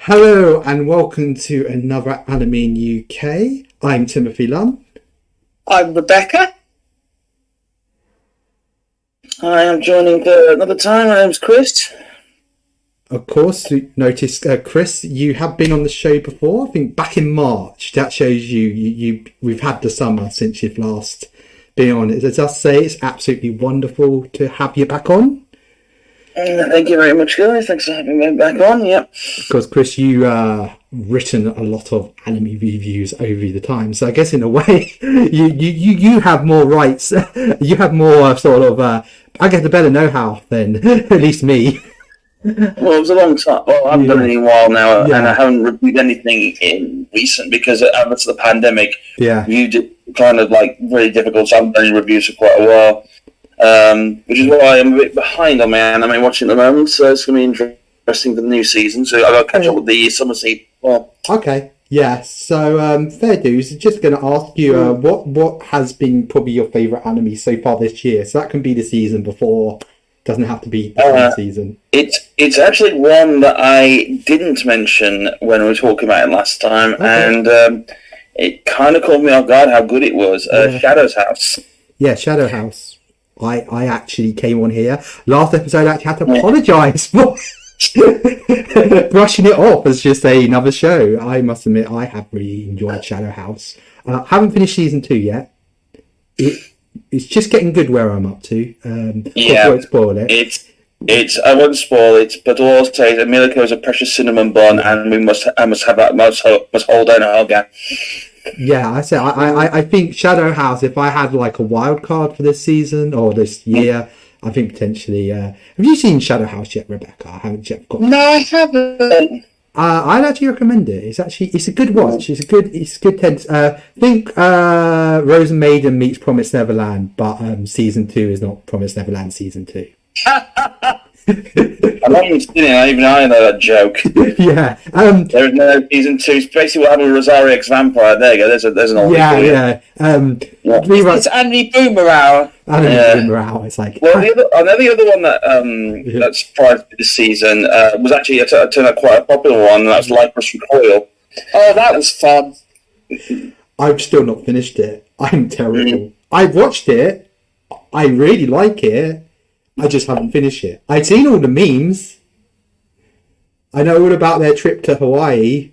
Hello and welcome to another Anime in UK. I'm Timothy Lunn. I'm Rebecca. Hi, I'm joining for another time. My name's Chris. Of course, you noticed, Chris, you have been on the show before. I think back in March. That shows we've had the summer since you've last been on. As I say, it's absolutely wonderful to have you back on. Thank you very much, guys. Thanks for having me back on. Yep. Because Chris, you written a lot of anime reviews over the time, so I guess in a way you have more rights. You have more sort of I guess a better know-how than at least me. Well, it was a long time. Well, I haven't done it in a while now, and I haven't reviewed anything in recent because after the pandemic, you did kind of like really difficult. So I haven't done any reviews for quite a while. Which is why I'm a bit behind on my anime watching at the moment, so it's going to be interesting for the new season. So I've got to catch up with the summer season. Well, okay, yeah. So fair dues. Just going to ask you, what has been probably your favourite anime so far this year? So that can be the season before. Doesn't have to be the season. It's actually one that I didn't mention when we were talking about it last time, and it kind of caught me off guard how good it was. Shadow's House. Yeah, Shadow House. I actually came on here last episode. I actually had to apologise for brushing it off as just another show. I must admit I have really enjoyed Shadow House. Haven't finished season 2 yet. It's just getting good where I'm up to. I won't spoil it. I won't spoil it, but all I'll say is that Milako is a precious cinnamon bun, and I must hold down a hugger. Yeah, I think Shadow House, if I had like a wild card for this season or this year, I think potentially. Have you seen Shadow House yet, Rebecca? I haven't yet. No, I haven't. I'd actually recommend it. It's a good watch. It's good tense. I think Rose and Maiden meets Promised Neverland, but season 2 is not Promised Neverland season 2. I'm not even seen it. Even I know that joke. Yeah. There's no season 2. It's basically what happened with Rosario X Vampire. There you go. There's an old. Yeah. It's Anime Boomer Hour. Boomer Hour. It's like. Well, the other one that surprised me this season was actually turned out quite a popular one. And that was Lycos Recoil. Oh, that was fun. I've still not finished it. I'm terrible. I've watched it. I really like it. I just haven't finished it. I've seen all the memes. I know all about their trip to Hawaii.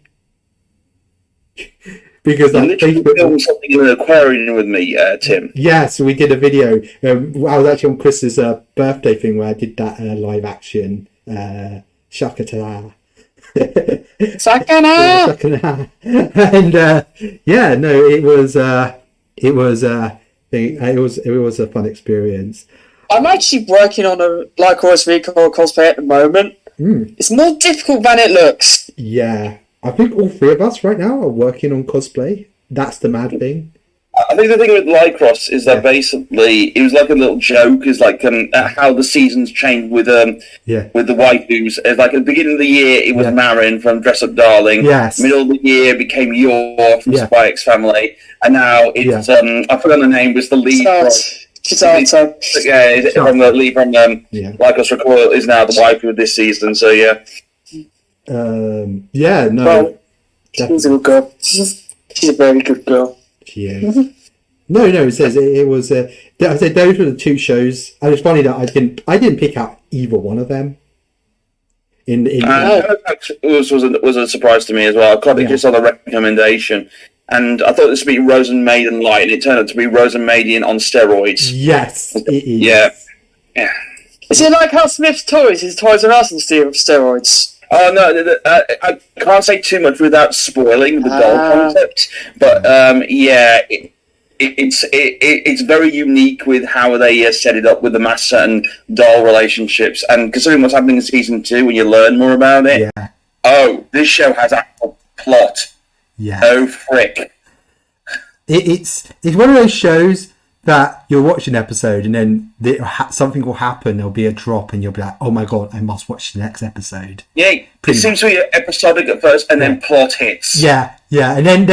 Because I filmed something in an aquarium with me, Tim. Yeah, so we did a video. I was actually on Chris's birthday thing where I did that live action Shakatara. Sakana! And it was a fun experience. I'm actually working on a Lycos Recoil cosplay at the moment. It's more difficult than it looks. Yeah. I think all 3 of us right now are working on cosplay. That's the mad thing. I think the thing with Lycos is that basically it was like a little joke, is like how the seasons changed with the waifus. It's like at the beginning of the year it was Marin from Dress Up Darling. Yes. Middle of the year it became Yor from Spy X Family, and now it's I forgot the name, but it's the lead from the lead from Lycos Recoil is now the waifu of this season. So she's a good girl. She's a very good girl. She is. No, it says it was. I said those were the 2 shows. And it's funny that I didn't pick out either one of them. It was a surprise to me as well. I got it just on a recommendation, and I thought this would be Rose and Maiden light, and it turned out to be Rose and Maiden on steroids. Yes, it is. Yeah. Is it like how Smith's Toys is Toys R Us on steroids? Oh no, I can't say too much without spoiling the doll concept, but it's very unique with how they set it up with the master and doll relationships, and considering what's happening in season 2, when you learn more about it. Yeah. Oh, this show has actual plot. Yeah. Oh frick! It's one of those shows that you'll watch an episode and then something will happen, there'll be a drop and you'll be like, oh my god, I must watch the next episode. Yeah, it seems to be episodic at first and then plot hits. Yeah, and then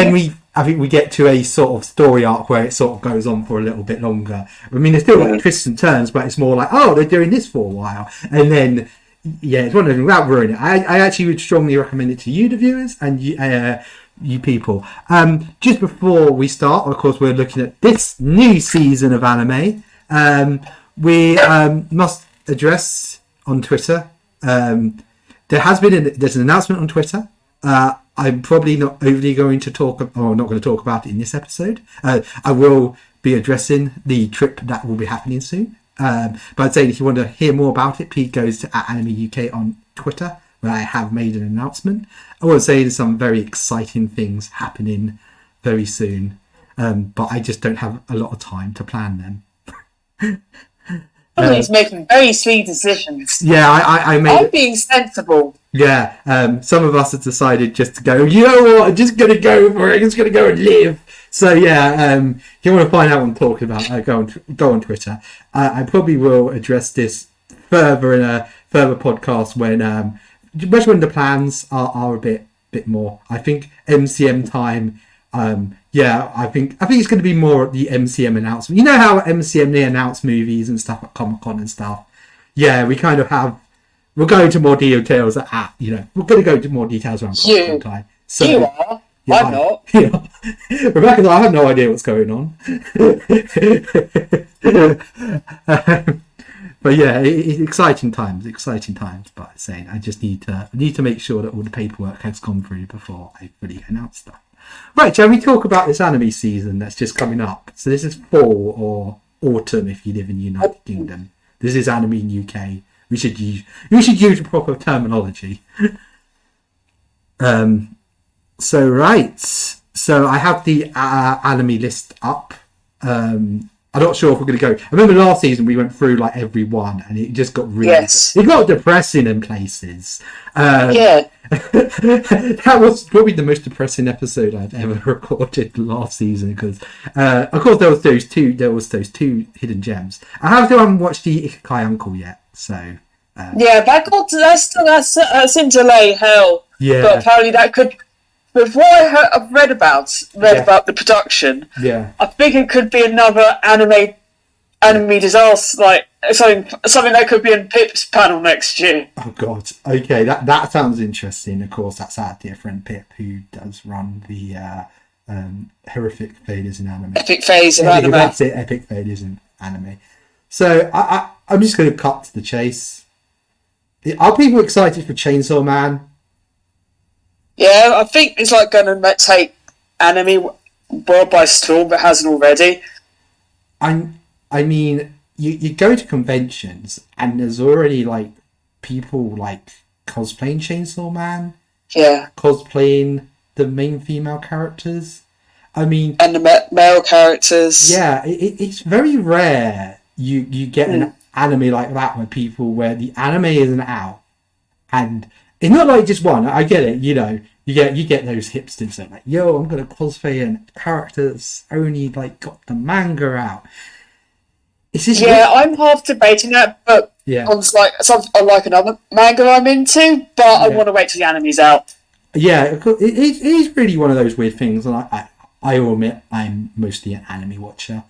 I think we get to a sort of story arc where it sort of goes on for a little bit longer. I mean, there's still like twists and turns, but it's more like, oh, they're doing this for a while. And then Yeah, it's one of them. Without ruining it, I actually would strongly recommend it to you, the viewers, and you people. Just before we start, of course, we're looking at this new season of anime. We must address on Twitter. There's an announcement on Twitter. I'm probably not overly going to talk, or not going to talk about it in this episode. I will be addressing the trip that will be happening soon. But I'd say if you want to hear more about it, please go to @AnimeUK on Twitter, where I have made an announcement. I want to say there's some very exciting things happening very soon, but I just don't have a lot of time to plan them. He's making very sweet decisions. Yeah, I'm being sensible. Yeah, some of us have decided just to go, you know what, I'm just going to go for it, I'm just going to go and live. So yeah, if you want to find out what I'm talking about, go on Twitter. I probably will address this further in a further podcast when the plans are a bit more. I think MCM time. I think it's going to be more the MCM announcement. You know how MCM they announce movies and stuff at Comic-Con and stuff. Yeah, we kind of have. We'll go into more details we're going to go into more details around Comic-Con time. So, you are. Yeah, I'm not. Yeah. Rebecca, I have no idea what's going on. But yeah, it's exciting times. But saying I just need to make sure that all the paperwork has gone through before I fully announce stuff. Right, shall we talk about this anime season that's just coming up? So this is fall or autumn if you live in the United Kingdom. This is anime in UK. We should use the proper terminology. So I have the anime list up. I'm not sure if we're going to go. I remember last season we went through like every one, and it just got it got depressing in places. That was probably the most depressing episode I've ever recorded last season because, of course, there was those two hidden gems. I haven't watched the Ikigai Uncle yet, so. That's in delay hell. Yeah, but apparently that could. With what I've read about the production, I think it could be another anime disaster, like something that could be in Pip's panel next year. Oh God! Okay, that sounds interesting. Of course, that's our dear friend Pip who does run the horrific failures in anime. Epic phase in anime. That's it. Epic failures in anime. So I'm just going to cut to the chase. Are people excited for Chainsaw Man? Yeah, I think it's like going to take anime world by storm, but hasn't already. I mean, you go to conventions and there's already like people like cosplaying Chainsaw Man. Yeah. Cosplaying the main female characters. I mean, and the male characters. Yeah, it's very rare you get an anime like that where the anime isn't out and. It's not like just one. I get it. You know, you get those hipsters that are like, yo, I'm gonna cosplay and characters only like got the manga out. It's just I'm half debating that, but on like another manga I'm into, but I want to wait till the anime's out. Yeah, it is really one of those weird things, and I will admit I'm mostly an anime watcher.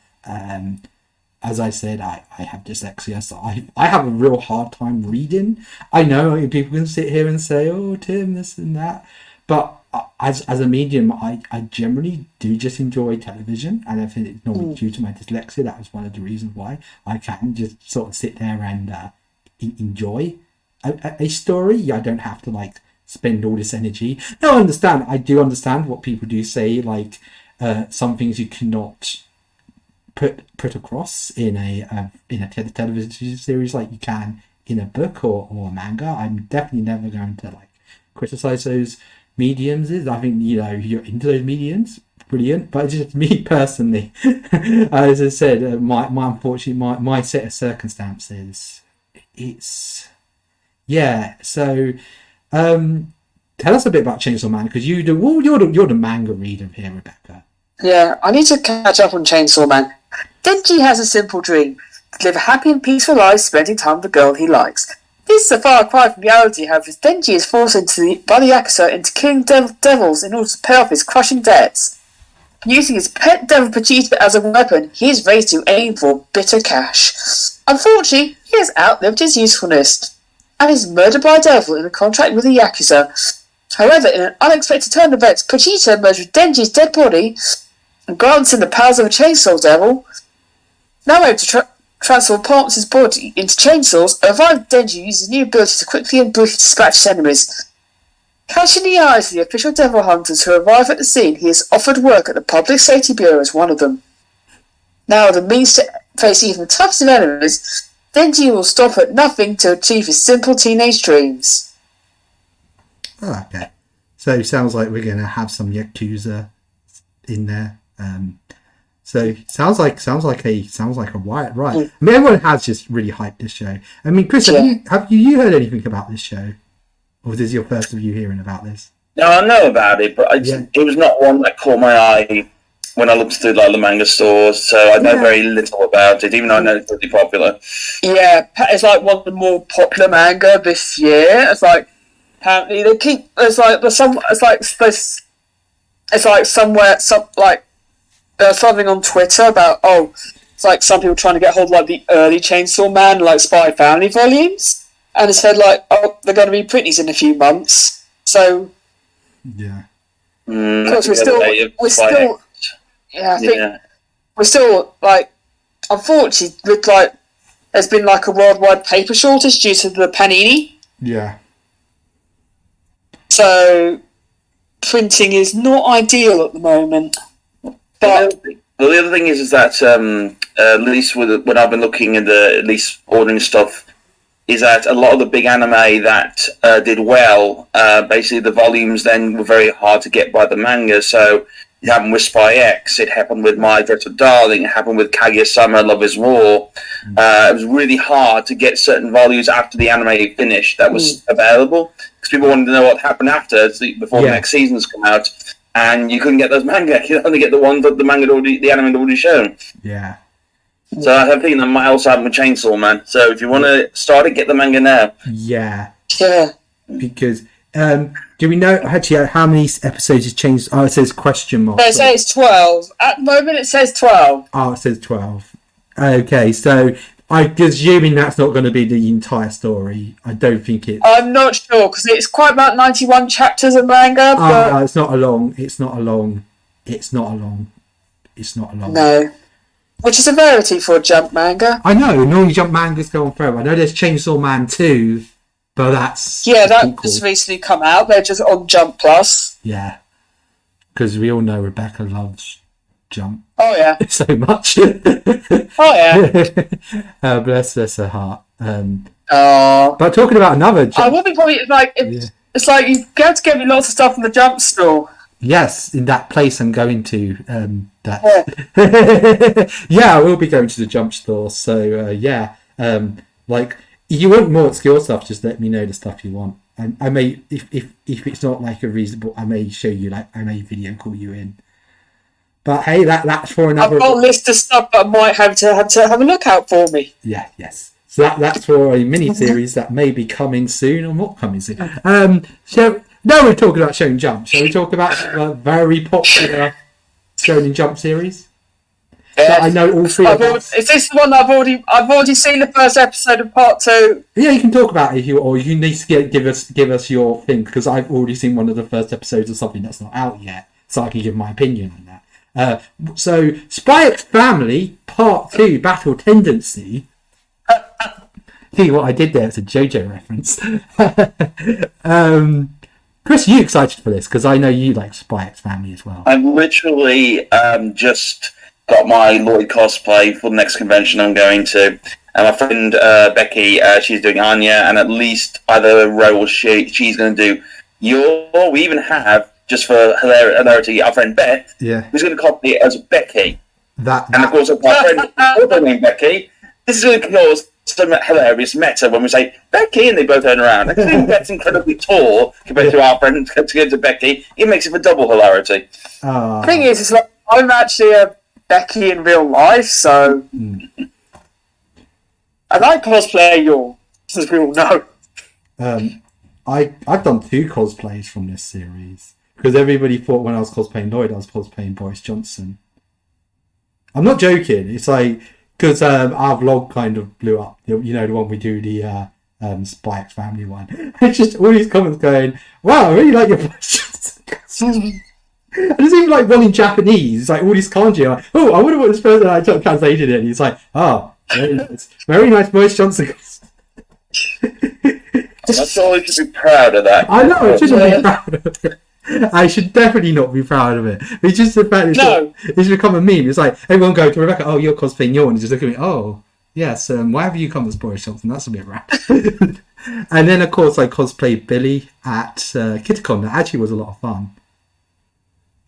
As I said, I have dyslexia, so I have a real hard time reading. I know people can sit here and say, oh, Tim, this and that. But as a medium, I generally do just enjoy television. And I think it's normally due to my dyslexia. That was one of the reasons why I can just sort of sit there and enjoy a story. I don't have to, like, spend all this energy. No, I do understand what people do say, like, some things you cannot put across in a television series like you can in a book or a manga. I'm definitely never going to like criticize those mediums. I think you're into those mediums, brilliant. But just me personally, as I said, my unfortunately my set of circumstances. It's So, tell us a bit about Chainsaw Man because you're the manga reader here, Rebecca. Yeah, I need to catch up on Chainsaw Man. Denji has a simple dream: to live a happy and peaceful life spending time with the girl he likes. This is a far cry from reality, however, as Denji is forced by the Yakuza into killing devils in order to pay off his crushing debts. Using his pet devil Vegeta as a weapon, he is ready to aim for bitter cash. Unfortunately, he has outlived his usefulness. and is murdered by a devil in a contract with the Yakuza. However, in an unexpected turn of events, Pochita murders Denji's dead body and grants him the powers of a chainsaw devil. Now able to transform parts of his body into chainsaws, a revived Denji uses new ability to quickly and brutally dispatch his enemies. Catching the eyes of the official devil hunters who arrive at the scene, he is offered work at the Public Safety Bureau as one of them. Now, with the means to face even the toughest of enemies, Denji will stop at nothing to achieve his simple teenage dreams. Oh, okay. So it sounds like we're going to have some Yakuza in there. So sounds like a riot, right? I mean, everyone has just really hyped this show. I mean, Chris, have you heard anything about this show, or was this your first of you hearing about this? No, I know about it, but it was not one that caught my eye when I looked through like the manga stores. So I know very little about it, even though I know it's pretty popular. Yeah, it's like one of the more popular manga this year. It's like apparently they keep there's something on Twitter about it's like some people trying to get hold of like the early Chainsaw Man like Spy Family volumes, and it said like they're going to be printies in a few months. So yeah, of course we're still like unfortunately with like there's been like a worldwide paper shortage due to the Panini. Yeah. So printing is not ideal at the moment. But the other thing is that at least when I've been looking at at least ordering stuff, is that a lot of the big anime that did well, basically the volumes then were very hard to get by the manga. So it happened with Spy X, it happened with My Dreadful Darling, it happened with Kaguya-sama Love is War. It was really hard to get certain volumes after the anime finished that was available, because people wanted to know what happened after, before the next seasons come out. And you couldn't get those manga. You could only get the ones that the anime had already shown. Yeah. So I think that might also happen with Chainsaw Man. So if you want to start it, get the manga now. Yeah. Yeah. Because do we know actually how many episodes has changed? Oh, it says question mark. It says 12. At the moment, it says 12. Oh, it says 12. Okay, so I'm presuming that's not going to be the entire story. I don't think it. I'm not sure because it's quite about 91 chapters of manga. But it's not a long. No, which is a rarity for a Jump manga. I know. Normally, Jump mangas go on forever. I know there's Chainsaw Man 2, but that's that just recently come out. They're just on Jump Plus. Yeah, because we all know Rebecca loves Jump. Oh yeah, so much. Oh yeah. Bless her heart. But talking about another Jump, I would be probably like it's like you go to get me lots of stuff from the Jump store. Yes, in that place I'm going to. I will be going to the Jump store. So like if you want more obscure stuff, just let me know the stuff you want. And I may, if it's not like a reasonable, I may show you, like I may video call you in. But hey, that's for another. I've got a list of stuff that I might have to have a look out for me. Yeah, yes. So that's for a mini series that may be coming soon or not coming soon. So now we're talking about Shonen Jump. Shall we talk about a very popular Shonen Jump series? Yeah. I know all three of us. Is this the one I've already seen the first episode of part 2? Yeah, you can talk about it or you need to give us your thing, because I've already seen one of the first episodes of something that's not out yet, so I can give my opinion on that. So Spy X Family Part 2 Battle Tendency. See what I did there? It's a JoJo reference. Chris, are you excited for this? Because I know you like Spy X Family as well. I've literally just got my Lloyd cosplay for the next convention I'm going to. And my friend Becky, she's doing Anya, and at least either Ro or she's going to do we even have, just for hilarity, our friend Beth, who's going to copy it as Becky. And of course, my friend also named Becky. This is going to cause some hilarious meta when we say Becky and they both turn around. I think Beth's incredibly tall compared to our friend to Becky. It makes it for double hilarity. The thing is, it's like I'm actually a Becky in real life, so I like cosplay yours, as we all know. I've done 2 cosplays from this series, because everybody thought when I was cosplaying Lloyd, I was cosplaying Boris Johnson. I'm not joking. It's like, because our vlog kind of blew up. You know, the one we do the Spy X Family one. It's just all these comments going, "Wow, I really like your voice." And there's even like one in Japanese. It's like all these kanji. Like, oh, I wonder what this person translated it. And he's like, "Oh, very nice voice, Johnson." That's all you should be proud of that. I know, I shouldn't be proud of it. I should definitely not be proud of it. It's just the fact it's become a meme. It's like everyone go to Rebecca, "Oh, you're cosplaying Yorn," and just look at me, "Oh, yes, why have you come as Boris Johnson? That's a bit random." And then of course I cosplayed Billy at KittyCon. That actually was a lot of fun.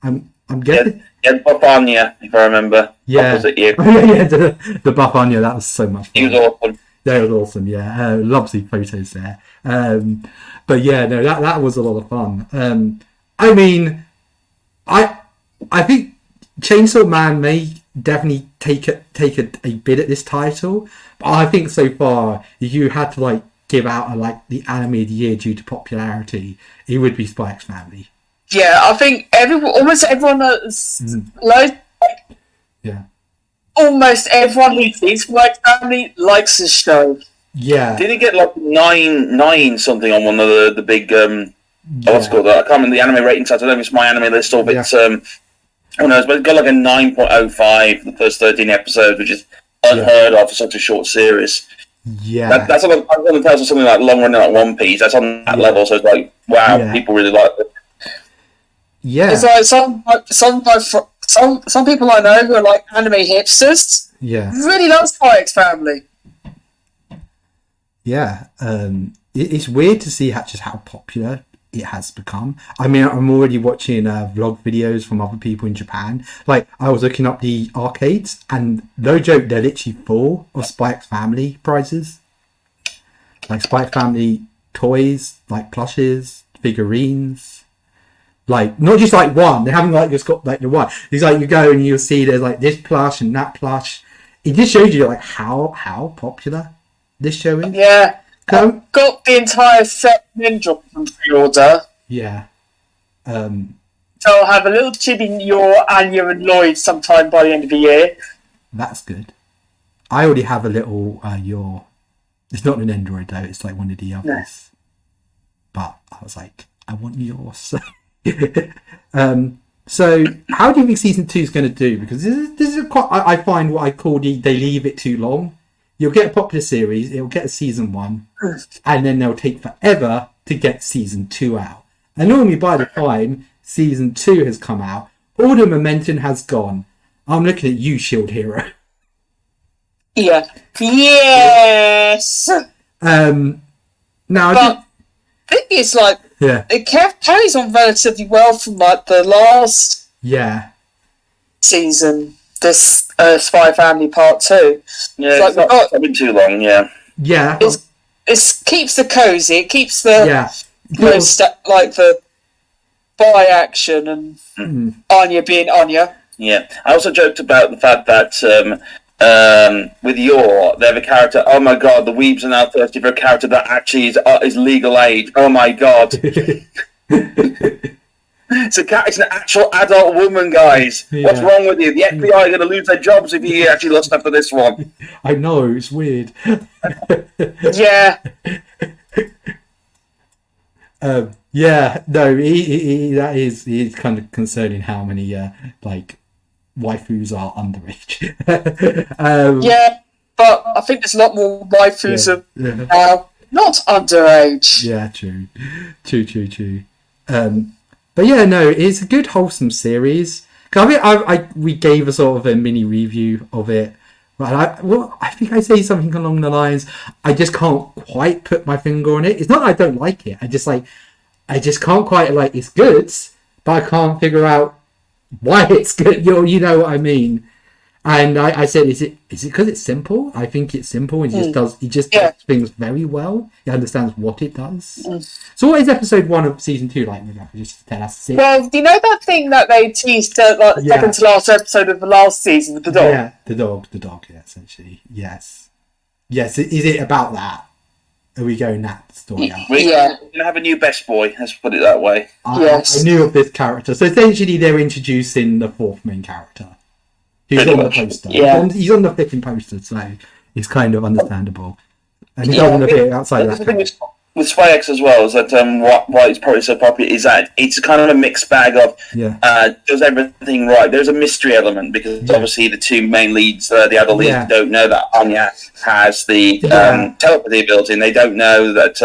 I'm guessing. Yeah, Buff Anya, if I remember. Yeah, opposite you. the Buff Anya. That was so much fun. He was awesome. That was awesome. Yeah, lovely photos there. But yeah, no, that was a lot of fun. I mean, I think Chainsaw Man may definitely take a bid at this title, but I think so far, if you had to like give out the anime of the year due to popularity, it would be Spy X Family. Yeah, I think almost everyone that's almost everyone who sees Spy X Family likes the show. Yeah. Did he get like 9 something on one of the big what's it called? I can't remember the anime rating sites. I don't know if it's my anime list or if it's who knows, but it got like a 9.05 for the first 13 episodes, which is unheard of for such a short series. Yeah. That's on the terms of something like long running like One Piece. That's on that level, so it's like wow, people really like it. Yeah. It's like some people I know who are like anime hipsters. Yeah. Really love Spy X Family. Yeah. It's weird to see just how popular it has become. I mean, I'm already watching vlog videos from other people in Japan. Like, I was looking up the arcades, and no joke, they're literally full of Spy X Family prizes. Like Spy X Family toys, like plushes, figurines. Like, not just like one. They haven't like just got like the one. It's like you go and you'll see there's like this plush and that plush. It just shows you like how popular this show is. Yeah. I've got the entire set Ninja from pre-order. Yeah. So I'll have a little chibi Yor, Anya and Lloyd sometime by the end of the year. That's good. I already have a little Yor. It's not an Android though, it's like one of the others. No. But I was like, I want yours. So how do you think season 2 is going to do? Because this is quite, I find what I call they leave it too long. You'll get a popular series, it'll get a season 1, and then they'll take forever to get season 2 out. And normally by the time season 2 has come out, all the momentum has gone. I'm looking at you, Shield Hero. Yeah. Yes! Now, but I think it's like, it carries on relatively well from like the last season. This Spy Family Part 2. Yeah, it's not been too long, yeah. Yeah. It keeps the cozy, it keeps the like the spy action and Anya being Anya. Yeah. I also joked about the fact that with Yor, they have a character, oh my god, the weebs are now thirsty for a character that actually is legal age. Oh my god. It's an actual adult woman, guys. Yeah. What's wrong with you? The FBI are going to lose their jobs if you actually lust after this one. I know, it's weird. Yeah. No, that is kind of concerning how many waifus are underage. Yeah, but I think there's a lot more waifus now not underage. Yeah, true. But yeah, no, it's a good wholesome series. We gave a sort of a mini review of it. But I think I say something along the lines, I just can't quite put my finger on it. It's not that I don't like it. I just can't quite it's good, but I can't figure out why it's good. You know what I mean? And I said, is it because it's simple? I think it's simple and does things very well. It understands what it does. So what is episode 1 of season 2 like, Rebecca? Just to tell us. Well, do you know that thing that they teased second to last episode of the last season with the dog? Yeah, the dog, essentially. Yes. Is it about that? Are we going that story out? We're going to have a new best boy, let's put it that way. I knew of this character. So essentially they're introducing the 4th main character. He's on the poster. Yeah. He's on the flipping poster, so it's kind of understandable. And he doesn't appear outside of that. With Spy X as well, is that why it's probably so popular is that it's kind of a mixed bag of does everything right. There's a mystery element because obviously the two main leads, the other leads, don't know that Anya has the telepathy ability, and they don't know that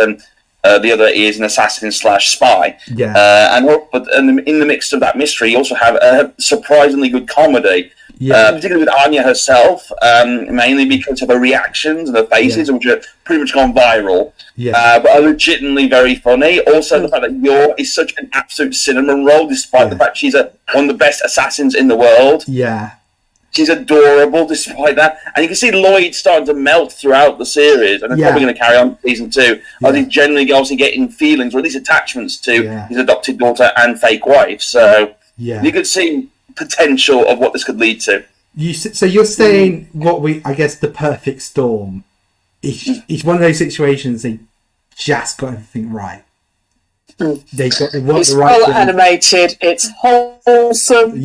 the other is an assassin / spy. But in the mix of that mystery, you also have a surprisingly good comedy. Particularly with Anya herself, mainly because of her reactions and her faces, which are pretty much gone viral, but are legitimately very funny. Also, the fact that Yor is such an absolute cinnamon roll, despite the fact she's one of the best assassins in the world. She's adorable despite that. And you can see Lloyd starting to melt throughout the series, and it's probably going to carry on season 2. I think generally obviously getting feelings, or at least attachments to his adopted daughter and fake wife. So you could see potential of what this could lead to. So you're saying I guess the perfect storm is one of those situations they just got everything right. They got it's well animated, it's wholesome.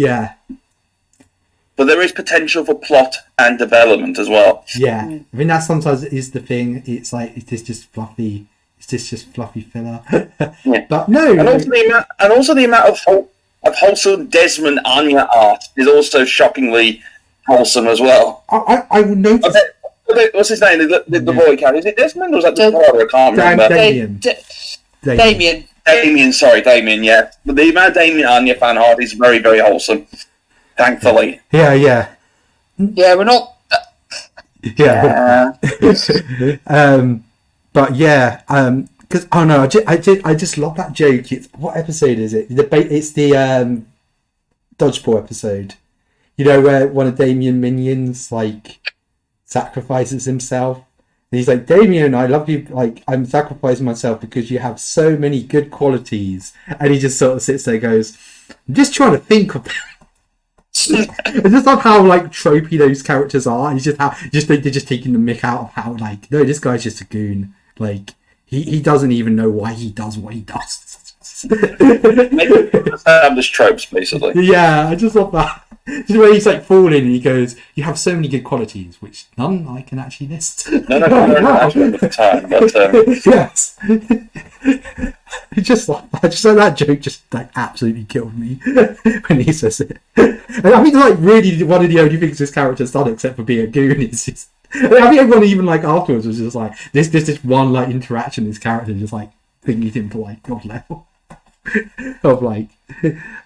But there is potential for plot and development as well. I mean that sometimes is the thing. It's like it's just fluffy filler. But no, and also the amount of wholesome Desmond Anya art is also shockingly wholesome as well. I would notice. What's his name? The boy character. Is it Desmond or was that the father? I can't remember. Damien. Sorry, Damien. Yeah, but the amount of Damien Anya fan art is very, very wholesome. Thankfully. Yeah, we're not. But because I just love that joke. What episode is it? It's the dodgeball episode. You know where one of Damien minions sacrifices himself, and he's like, "Damien, I love you. I'm sacrificing myself because you have so many good qualities." And he just sort of sits there, and goes, "I'm just trying to think of." It's just not how tropey those characters are. It's just they're just taking the mick out of how no, this guy's just a goon. He doesn't even know why he does what he does. Maybe established tropes, basically. Yeah, I just love that. Just where he's falling and he goes, "You have so many good qualities, which none I can actually list." No, actually at the time, but yes. I just like that joke just absolutely killed me when he says it. And I think really one of the only things this character's done except for being a goon is just. I think everyone even afterwards was just this one interaction this character just thinking him to God level of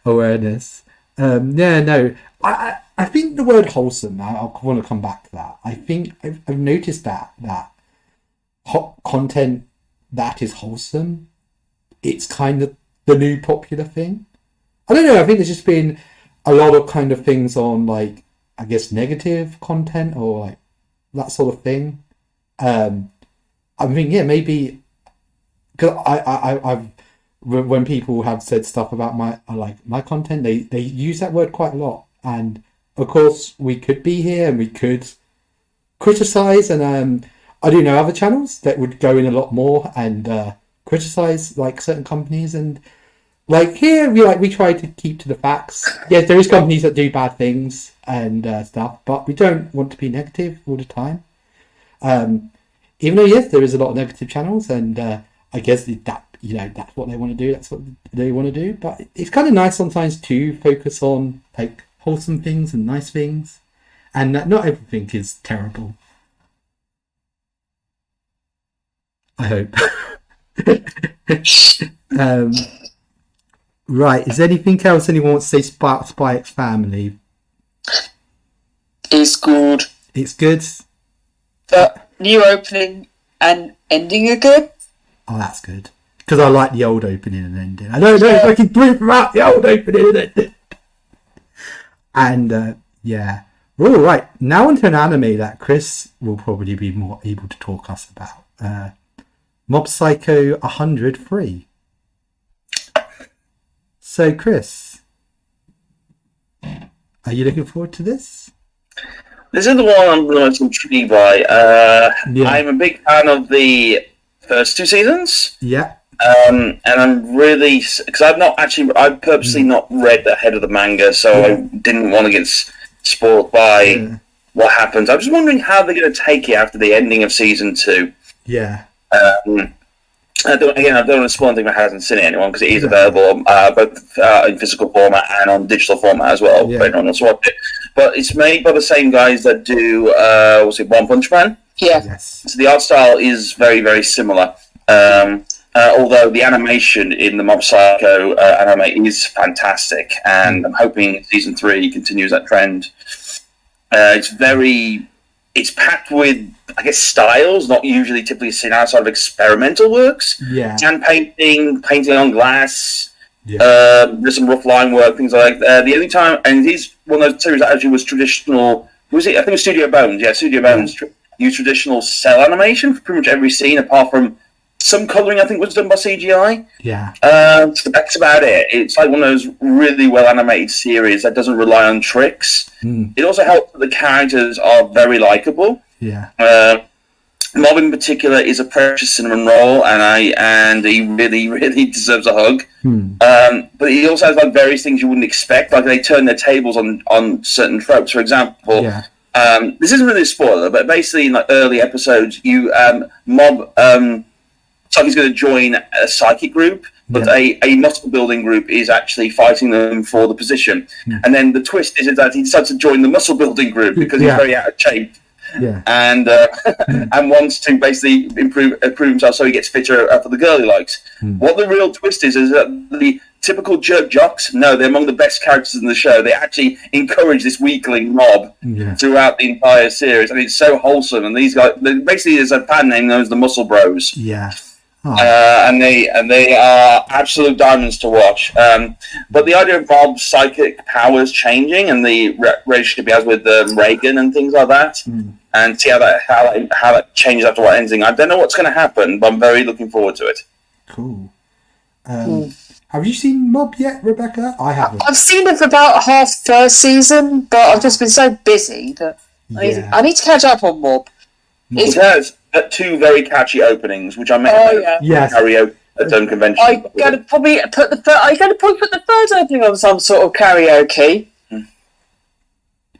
awareness. I think the word wholesome. I want to come back to that. I think I've noticed that hot content that is wholesome, it's kind of the new popular thing. I don't know. I think there's just been a lot of kind of things on I guess negative content or that sort of thing. I mean, maybe because I've when people have said stuff about my content, they use that word quite a lot. And of course, we could be here and we could criticize. And I do know other channels that would go in a lot more and criticize certain companies. And here we try to keep to the facts. Yes, there is companies that do bad things and stuff, but we don't want to be negative all the time. Even though yes, there is a lot of negative channels, and I guess that that's what they want to do. That's what they want to do. But it's kind of nice sometimes to focus on wholesome things and nice things, and not everything is terrible. I hope. Right. Is there anything else anyone wants to say? Spy X Family. It's good. It's good. The new opening and ending are good. Oh, that's good. Because I like the old opening and ending. I don't know if I can prove about the old opening and ending. And we're all right. Now onto an anime that Chris will probably be more able to talk us about. Mob Psycho 103. So, Chris, are you looking forward to this? This is the one I'm the most intrigued by. I'm a big fan of the first 2 seasons. Yeah. And I'm really, because I've purposely not read ahead of the manga, so I didn't want to get spoiled by what happens. I'm just wondering how they're going to take it after the ending of season 2. Yeah. I don't want to spoil anything if I hasn't seen it, anyone, because it is available both in physical format and on digital format as well. If anyone wants to watch it. But it's made by the same guys that do, One Punch Man? Yeah. Yes. So the art style is very, very similar. Although the animation in the Mob Psycho anime is fantastic, and I'm hoping season 3 continues that trend. It's packed with, I guess, styles not usually typically seen outside of experimental works. Yeah. Hand painting on glass. Yeah. There's some rough line work, things like that. The only time, and it is one of those series that actually was traditional. Was it? I think it was Studio Bones. Yeah, Studio Bones used traditional cell animation for pretty much every scene, apart from some colouring. I think was done by CGI. Yeah. So that's about it. It's like one of those really well animated series that doesn't rely on tricks. It also helps that the characters are very likable. Yeah. Mob in particular is a precious cinnamon roll, and he really, really deserves a hug. But he also has like various things you wouldn't expect. Like they turn their tables on certain tropes. For example, this isn't really a spoiler, but basically in like early episodes, Mob. So he's going to join a psychic group, but a muscle building group is actually fighting them for the position. And then the twist is that he decides to join the muscle building group because he's very out of shape. And and wants to basically improve himself so he gets fitter for the girl he likes. What the real twist is that the typical jerk jocks, no, they're among the best characters in the show. They actually encourage this weakling Mob throughout the entire series, and it's so wholesome. And these guys, basically, there's a band name known as the Muscle Bros. Yeah. And they are absolute diamonds to watch. But the idea of Bob's psychic powers changing and the relationship he has with Reagan and things like that, and see how that changes after what ending. I don't know what's going to happen, but I'm very looking forward to it. Cool. Have you seen Mob yet, Rebecca? I haven't. I've seen it for about half first season, but I've just been so busy that I need to catch up on Mob. It has 2 very catchy openings, which I met karaoke at some convention. I'm going to probably put the third opening on some sort of karaoke.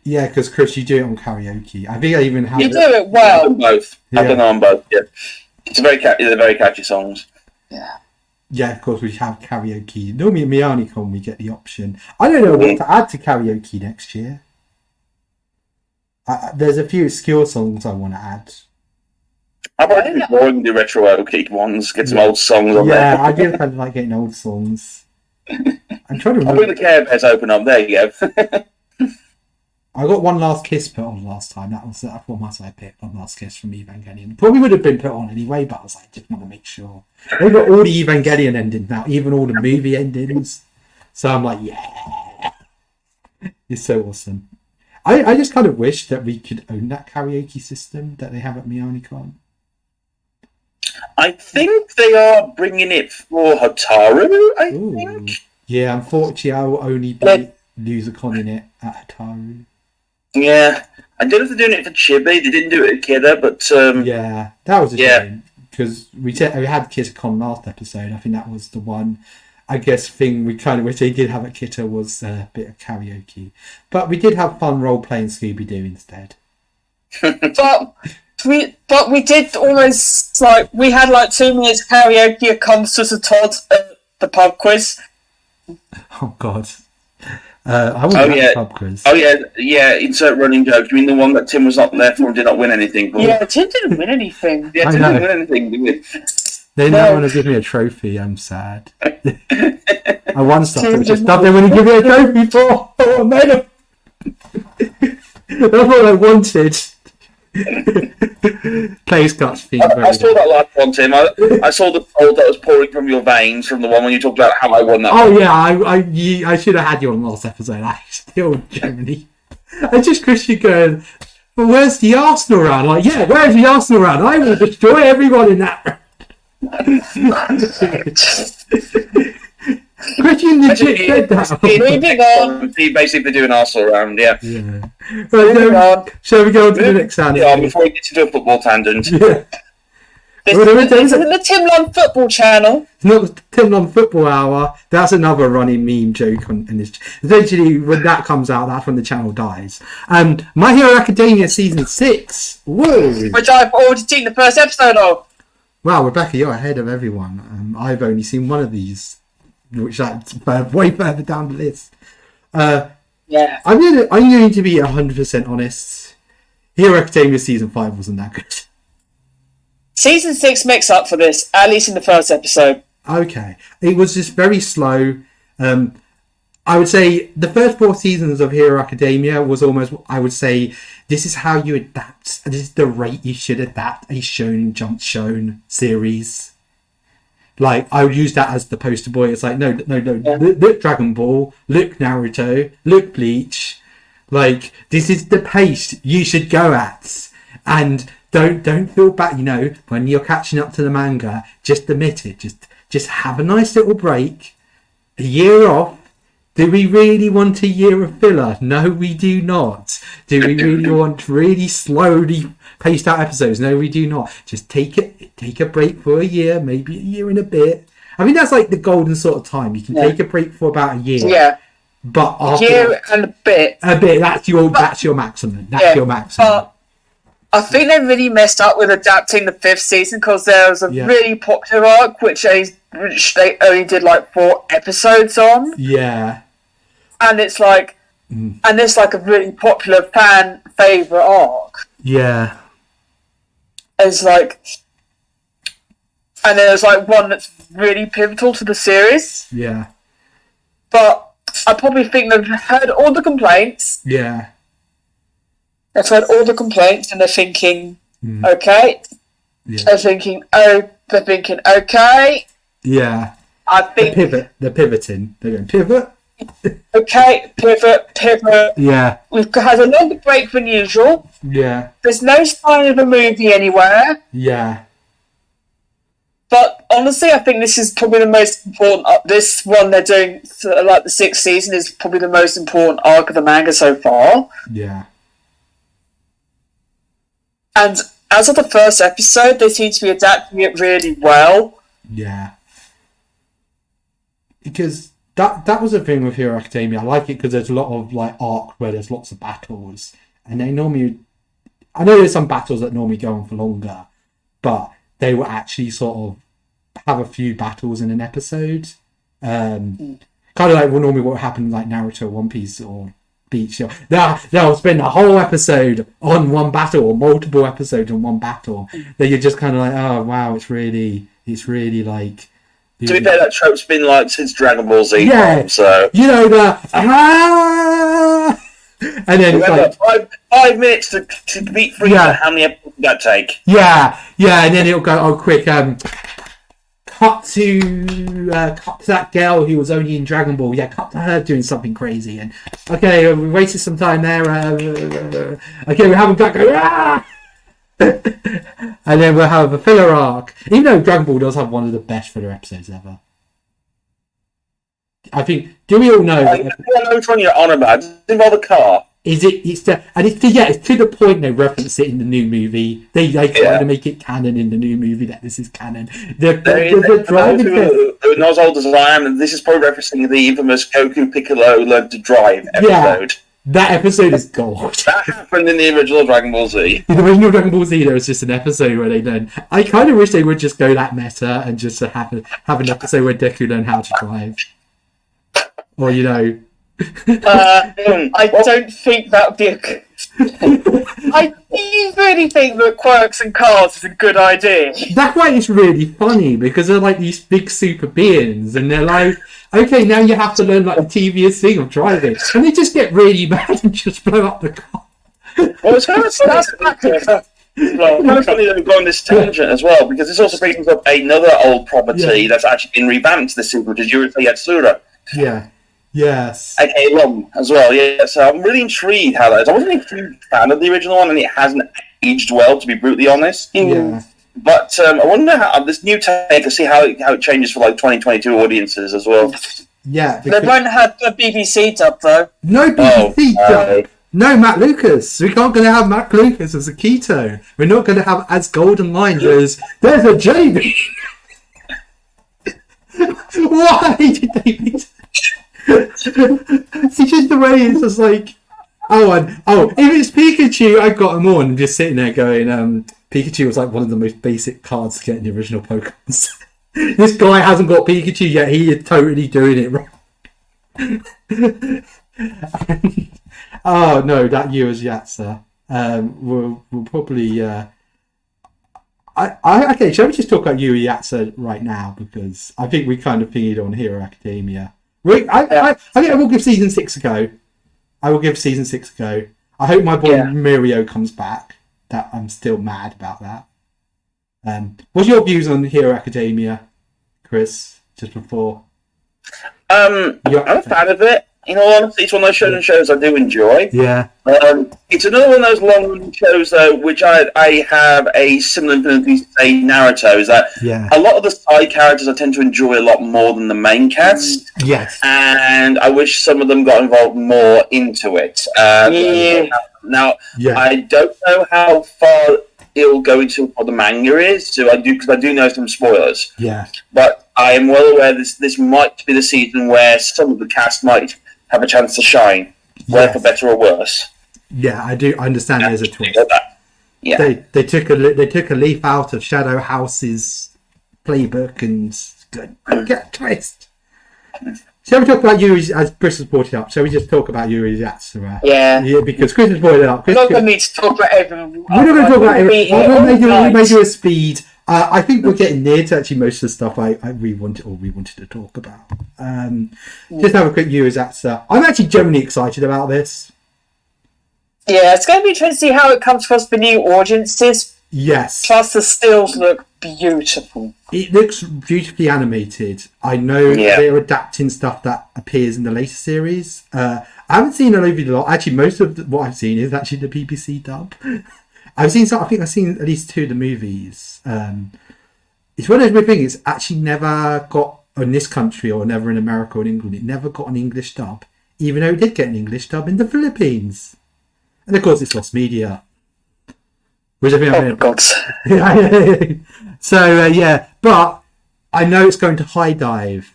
Yeah, because Chris, you do it on karaoke. I think I even have. You do it well. I've done both. I've done it on both. Yeah, it's very catchy songs. Yeah. Yeah, of course we have karaoke. Normally at MianiCon we get the option. I don't know what to add to karaoke next year. There's a few obscure songs I want to add. How about ignoring the retro geek ones? Get some old songs on there. Yeah, I do kind of like getting old songs. I'm trying to remember. I'll bring the Care Bears open up. There you go. I got One Last Kiss put on last time. That's what I picked. One Last Kiss from Evangelion. Probably would have been put on anyway, but I was like, just want to make sure. They've got all the Evangelion endings now, even all the movie endings. So I'm like, yeah. It's so awesome. I just kind of wish that we could own that karaoke system that they have at MianiCon. I think they are bringing it for Hotaru, I think. Yeah, unfortunately, I will only be Losercon in it at Hotaru. Yeah, I don't know if they're doing it for Chibi. They didn't do it at Kidda, but... yeah, that was a shame. Because we had KitterCon last episode. I think that was the one, I guess, thing we kind of wish they did have at Kitter was a bit of karaoke. But we did have fun role-playing Scooby-Doo instead. But we did almost, we had 2 minutes karaoke at Constance and Todd at the pub quiz. Oh, God. I wouldn't have a pub quiz. Oh, yeah, insert running joke. You mean the one that Tim was not there for and did not win anything for? Yeah, Tim didn't win anything. Yeah, Tim didn't win anything, did he? They don't want to give me a trophy. I'm sad. I won stuff. Just stuff they want to give me a trophy for. Oh, man. That's what I wanted. Plays Guts theme. I saw that last one, Tim. I saw the cold that was pouring from your veins from the one when you talked about how I won that. Oh, yeah. I should have had you on the last episode. I still generally. I just Christian going, well, where's the Arsenal round? Like, yeah, where's the Arsenal round? I will destroy everyone in that round. Christian legit said that. He basically do an Arsenal round, yeah. Right, shall we go on to the next round? Yeah, before we get into a football tangent. Yeah. This isn't the Tim Long Football Channel. It's not the Tim Long Football Hour. That's another running meme joke in this. Eventually, when that comes out, that's when the channel dies. My Hero Academia Season 6. Whoa! Which I've already seen the first episode of. Wow, Rebecca, you're ahead of everyone. I've only seen one of these, which is way further down the list. Yeah. I'm going to be 100% honest. Hero Academia Season 5 wasn't that good. Season 6 makes up for this, at least in the first episode. Okay. It was just very slow. I would say the first 4 seasons of Hero Academia was almost, I would say, this is how you adapt. This is the rate you should adapt a Shonen Jump Shonen series. Like, I would use that as the poster boy. It's like, no. Yeah. Look Dragon Ball, look Naruto, look Bleach. Like, this is the pace you should go at. And don't feel bad, when you're catching up to the manga, just admit it. Just have a nice little break. A year off. Do we really want a year of filler? No, we do not. Do we really want really slowly paced out episodes? No, we do not. Just take a break for a year, maybe a year and a bit. I mean, that's like the golden sort of time. You can take a break for about a year. Yeah. But after a year and a bit. That's your maximum. That's your maximum. But I think they really messed up with adapting the 5th season because there was a really popular arc which they only did like 4 episodes on. Yeah. And it's like, and it's like a really popular fan favorite arc. Yeah. It's like, and there's like one that's really pivotal to the series. Yeah. But I probably think they've heard all the complaints. Yeah. They've heard all the complaints and they're thinking, okay. Yeah. They're thinking, okay. Yeah. I think They're pivoting. They're going pivot. Okay, pivot. Yeah. We've had a longer break than usual. Yeah. There's no sign of a movie anywhere. Yeah. But honestly, I think this is probably the most important. This one they're doing, like the 6th season, is probably the most important arc of the manga so far. Yeah. And as of the first episode, they seem to be adapting it really well. Yeah. Because that was the thing with Hero Academia. I like it because there's a lot of like arc where there's lots of battles, and they normally, I know there's some battles that normally go on for longer, but they will actually sort of have a few battles in an episode. Kind of like normally what would happen in like Naruto, One Piece, or Bleach. They'll spend a whole episode on one battle, or multiple episodes on one battle. That you're just kind of like, oh wow, it's really like. To be fair, that trope's been like since Dragon Ball Z. Yeah, so and then it's like 5 minutes to beat Frieza. Yeah. How many episodes did that take? Yeah, and then it'll go quick. Cut to that girl who was only in Dragon Ball. Yeah, cut to her doing something crazy. And okay, we wasted some time there. Okay, we haven't got go. And then we'll have a filler arc. Even though Dragon Ball does have one of the best filler episodes ever. I think. Do we all know? I know which one you're on about. Does it involve a car? Is it? It's to the point they reference it in the new movie. They try to make it canon in the new movie that this is canon. The driving thing. Not as old as I am, and this is probably referencing the infamous Goku Piccolo learned to drive episode. Yeah. That episode is gold. That happened in the original Dragon Ball Z. In the original Dragon Ball Z, there was just an episode where they learn. I kind of wish they would just go that meta and just have an episode where Deku learn how to drive. Or, I don't think that would be a good... I really think that quirks and cars is a good idea. That's why it's really funny, because they're like these big super beings, and they're like, okay, now you have to learn like the tedious thing of driving, and they just get really mad and just blow up the car. Well, it's kind of funny. Kind of funny that we've gone this tangent as well, because this also brings up another old property that's actually been revamped this season, which is Yurusei Yatsura. Yeah. Yes. Okay, Lum as well, yeah. So I'm really intrigued how that is. I wasn't a huge fan of the original one, and it hasn't aged well, to be brutally honest. Yeah. But I wonder how this new take, to see how it changes for like 2022 audiences as well. Yeah. They won't have the BBC dub, though. No BBC dub. No Matt Lucas. We can't going to have Matt Lucas as a keto. We're not going to have as golden lines as there's a JB. Why did they make it's just the way it's just like, if it's Pikachu, I got him on, just sitting there going, Pikachu was like one of the most basic cards to get in the original Pokemon. This guy hasn't got Pikachu yet. He is totally doing it wrong. Oh no, that Yua's Yatsa. We'll probably. Okay. Shall we just talk about Yu Yatsa right now, because I think we kind of pinged on Hero Academia. I think I will give season 6 a go. I hope my boy Mirio comes back. That I'm still mad about that. What's your views on Hero Academia, Chris? Just before. I'm a fan of it. In all honesty, it's one of those shows I do enjoy. Yeah. It's another one of those long shows, though, which I have a similar ability to say Naruto, is that a lot of the side characters I tend to enjoy a lot more than the main cast. Yes. And I wish some of them got involved more into it. Now, I don't know how far it'll go into what the manga is, because I do know some spoilers. Yeah. But I am well aware this might be the season where some of the cast might have a chance to shine, whether for better or worse. Yeah, I do understand there's a twist. Yeah. They took a leaf out of Shadow House's playbook and get a twist. Shall we talk about Yuri, as Chris has brought it up? Shall we just talk about Yuri Yatsura? Yeah, because Chris has brought it up. We're not going to need to talk about everyone. We're not going to talk about everyone. We may do a speed. I think we're getting near to actually most of the stuff we wanted to talk about. Just have a quick Yuri Yatsura. I'm actually genuinely excited about this. Yeah, it's going to be interesting to see how it comes across for new audiences. Yes. Plus, the stills look beautiful. It looks beautifully animated. I know they're adapting stuff that appears in the later series. I haven't seen a lot. Actually, most of what I've seen is actually the BBC dub. I think I've seen at least 2 of the movies. It's one of those weird things. It's actually never got, in this country or never in America or in England, it never got an English dub, even though it did get an English dub in the Philippines. And of course, it's lost media. Which I think God. So, but I know it's going to High Dive.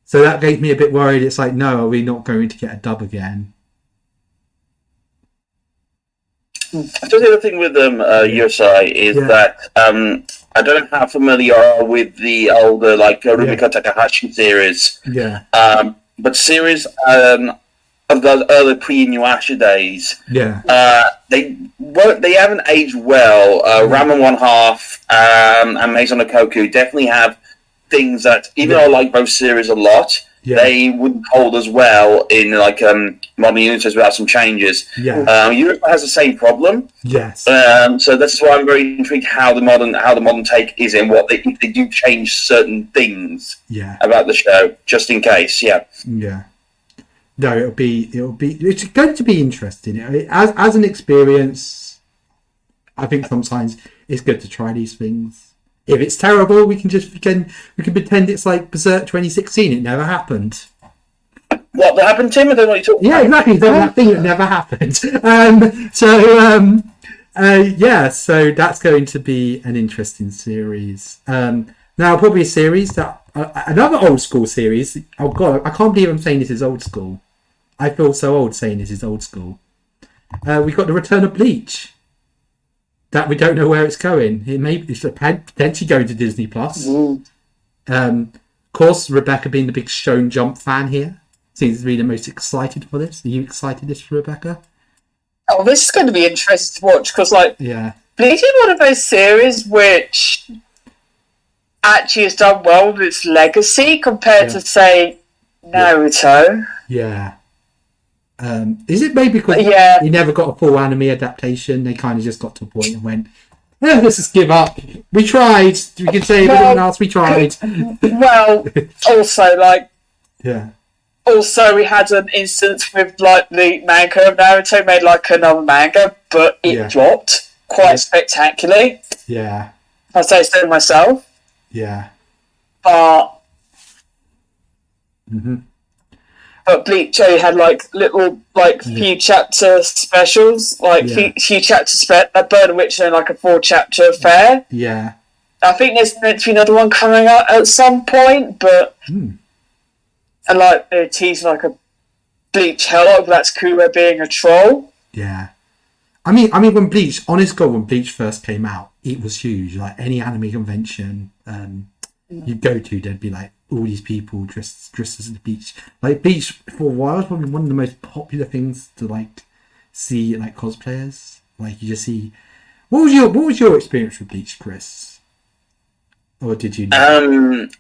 So that gave me a bit worried. It's like, no, are we not going to get a dub again? Just the other thing with Yosai is that I don't know how familiar you are with the older Rumiko Takahashi series. Yeah. But series of the early pre-Inuyasha days. Yeah. They haven't aged well. Ramen One Half and Maze on the Koku definitely have things that, even though I like both series a lot, they wouldn't hold as well in modern universe without some changes. Yeah. Europe has the same problem. Yes. So this is why I'm very intrigued how the modern take is and what they do change certain things about the show, just in case. Yeah. Yeah. No, it's going to be interesting. As an experience, I think sometimes it's good to try these things. If it's terrible, we can pretend it's like Berserk 2016. It never happened. What happened, Tim? I don't know what you're talking about. Yeah, exactly. That thing that never happened. So that's going to be an interesting series. Now, probably a series that another old school series. Oh God, I can't believe I'm saying this is old school. I feel so old saying this is old school. We've got the return of Bleach. That we don't know where it's going. It's potentially going to Disney Plus. Of course, Rebecca being the big Shonen Jump fan here seems to be the most excited for this. Are you excited for Rebecca? Oh, this is going to be interesting to watch because, Bleach is one of those series which actually has done well with its legacy compared to, say, Naruto. Yeah. Is it maybe because he never got a full anime adaptation? They kind of just got to a point and went, let's just give up. We tried. We can say everyone else. We tried. Well, also we had an instance with the manga of Naruto made another manga, but it dropped quite spectacularly. Yeah. If I say so myself. Yeah. But but Bleach only had little few chapter specials, few chapter Burn of Witch and a 4-chapter affair. Yeah. I think there's meant to be another one coming out at some point, but and they're teasing a Bleach Hellog, that's Kuro being a troll. Yeah. I mean, when Bleach, honest God, when Bleach first came out, it was huge. Like any anime convention you go to, there'd be like all these people dressed as the Bleach. Like Bleach for a while was probably one of the most popular things to like see like cosplayers. Like you just see. What was your experience with Bleach, Chris? Or did you? I don't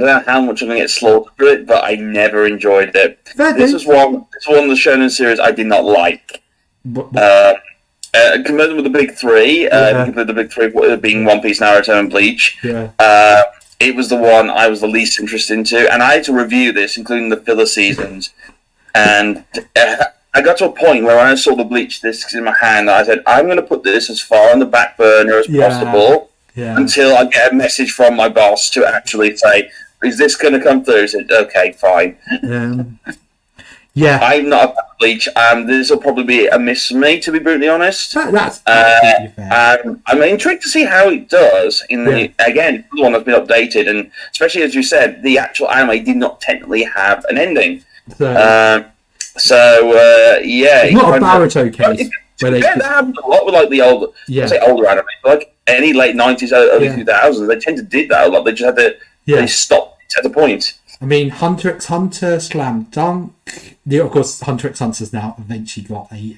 know how much I'm going to get slaughtered for it, but I never enjoyed it. This was one of the shonen series I did not like. Compared with the big three, the big three being One Piece, Naruto, and Bleach, it was the one I was the least interested into, and I had to review this, including the filler seasons, and I got to a point where when I saw the Bleach discs in my hand, I said, I'm going to put this as far on the back burner as possible until I get a message from my boss to actually say, is this going to come through? I said, okay, fine. I'm not a Bleach. This will probably be a miss for me, to be brutally honest. That's fair. I'm intrigued to see how it does. Again, the one that's been updated, and especially as you said, the actual anime did not technically have an ending. It's not a Naruto case. That happened a lot with like the older anime, like any late 90s, early 2000s. They tend to do that a lot. They just had to they stopped at a point. I mean, Hunter x Hunter, Slam Dunk. Of course, Hunter x Hunter's now eventually got a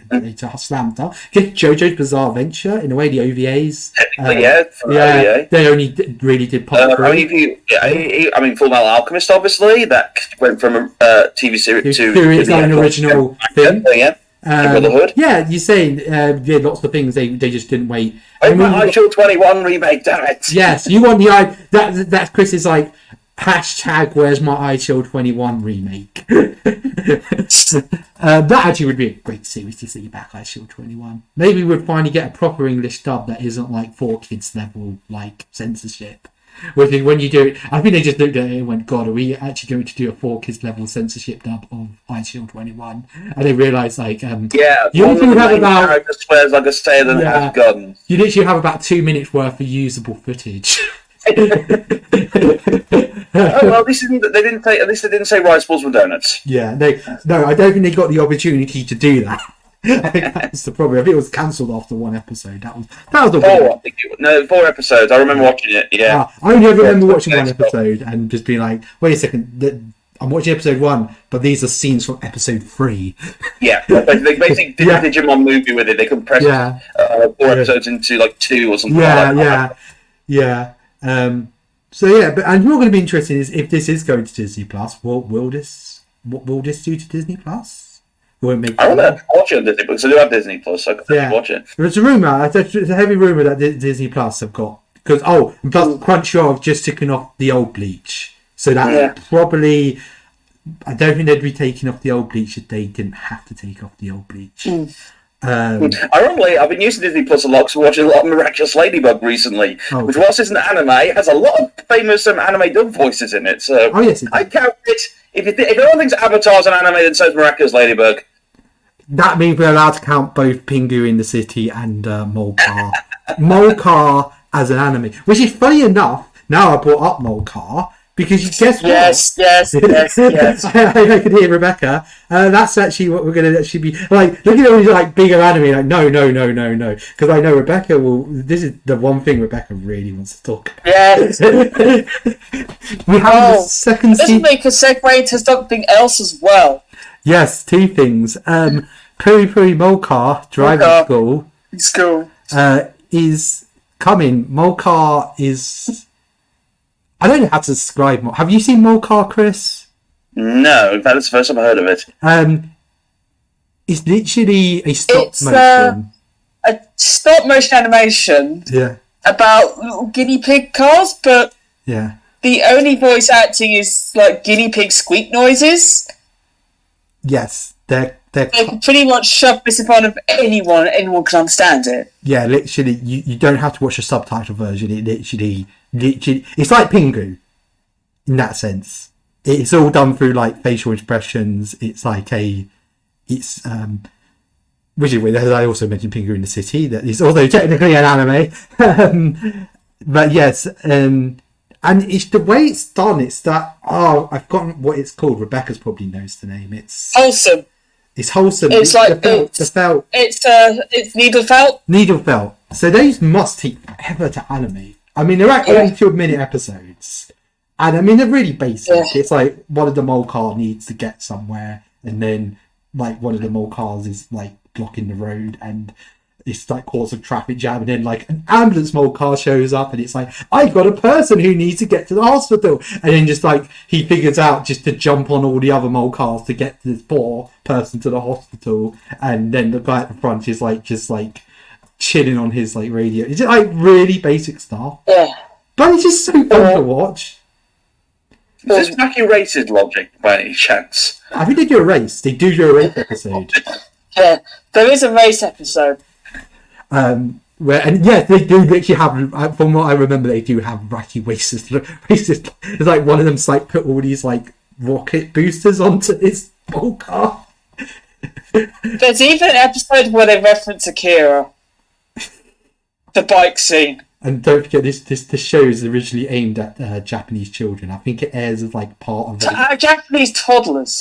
Slam Dunk. JoJo's Bizarre Adventure, in a way, the OVAs. They only really did pop through. I mean, Full Metal Alchemist, obviously, that went from a TV series to an original thing. Brotherhood. You're saying lots of things they just didn't wait. I mean, I Chill 21 remake, damn it. Yes, you want the that Chris is like hashtag where's my I Chill 21 remake. That actually would be a great series to see back, I Chill 21. Maybe we'd finally get a proper English dub that isn't like 4Kids level like censorship. Which when you do it, I think they just looked at it and went, God, are we actually going to do a 4Kids level censorship dub of I Shield 21? And they realised, like, you literally have about swears like a sailor and has guns. You literally have about 2 minutes worth of usable footage. Well, at least they didn't say rice balls were donuts. Yeah, no, I don't think they got the opportunity to do that. I think that's the problem. I think it was cancelled after one episode. That was the one. 4 episodes. I remember watching it. Yeah, I only remember watching one episode and just being like, "Wait a second, I'm watching episode 1, but these are scenes from episode 3." Yeah, they basically did a Digimon movie with it. They compressed 4 episodes into like 2 or something. But and what's going to be interesting is if this is going to Disney Plus, what will this do to Disney Plus? I want to watch it on Disney Plus. I do have Disney Plus, so I can watch it. There's a rumour, it's a heavy rumour that Disney Plus have got, because and plus Crunchyroll have just taken off the old Bleach, so that probably, I don't think they'd be taking off the old Bleach if they didn't have to take off the old Bleach. Ironically, I've been using Disney Plus a lot because I'm watching a lot of Miraculous Ladybug recently, which whilst it's an anime, has a lot of famous anime dub voices in it. So I count it. If everyone thinks Avatar's an anime, then so is Miraculous Ladybug. That means we're allowed to count both Pingu in the City and Molcar. Molcar as an anime, which is funny enough. Now I brought up Molcar because you guess what? Yes. I could hear Rebecca. That's actually what we're going to actually be like. Look at all these like bigger anime. Like no, because I know Rebecca will. This is the one thing Rebecca really wants to talk about. Yes. We have the second season. Let's make a segue to something else as well. Yes, 2 things. Puri Puri Molcar Driving School is coming. Molcar is... I don't know how to describe Molcar. Have you seen Molcar, Chris? No, in fact, it's the first time I heard of it. It's literally a stop-motion. A stop-motion animation about little guinea pig cars, but the only voice acting is like guinea pig squeak noises. Yes, they can pretty much shove this in front of anyone. Anyone can understand it. Yeah, literally, you don't have to watch a subtitle version. It literally, it's like Pingu, in that sense. It's all done through like facial expressions. It's like which is weird. As I also mentioned Pingu in the City, that is also technically an anime. But yes, and it's the way it's done. It's that I've forgotten what it's called. Rebecca's probably knows the name. It's Wholesome. It's wholesome. It's like the felt. It's needle felt. Needle felt. So those must take forever to animate. I mean, they're like only 2-minute episodes, and I mean they're really basic. Yeah. It's like one of the mole car needs to get somewhere, and then like one of the mole cars is like blocking the road, and it's like causing traffic jam, and then like an ambulance mole car shows up, and it's like, I've got a person who needs to get to the hospital, and then just like he figures out just to jump on all the other mole cars to get this poor person to the hospital, and then the guy at the front is like just like chilling on his like radio. It's just like really basic stuff. Yeah. But it's just so fun to watch. Is this wacky racist logic by any chance? I think they do a race. They do a race episode. Yeah, there is a race episode. Where they do literally have, from what I remember, they do have wacky racist. It's like one of them's like put all these like rocket boosters onto his whole car. There's even an episode where they reference Akira, the bike scene. And don't forget, this show is originally aimed at Japanese children. I think it airs as like part of Japanese toddlers.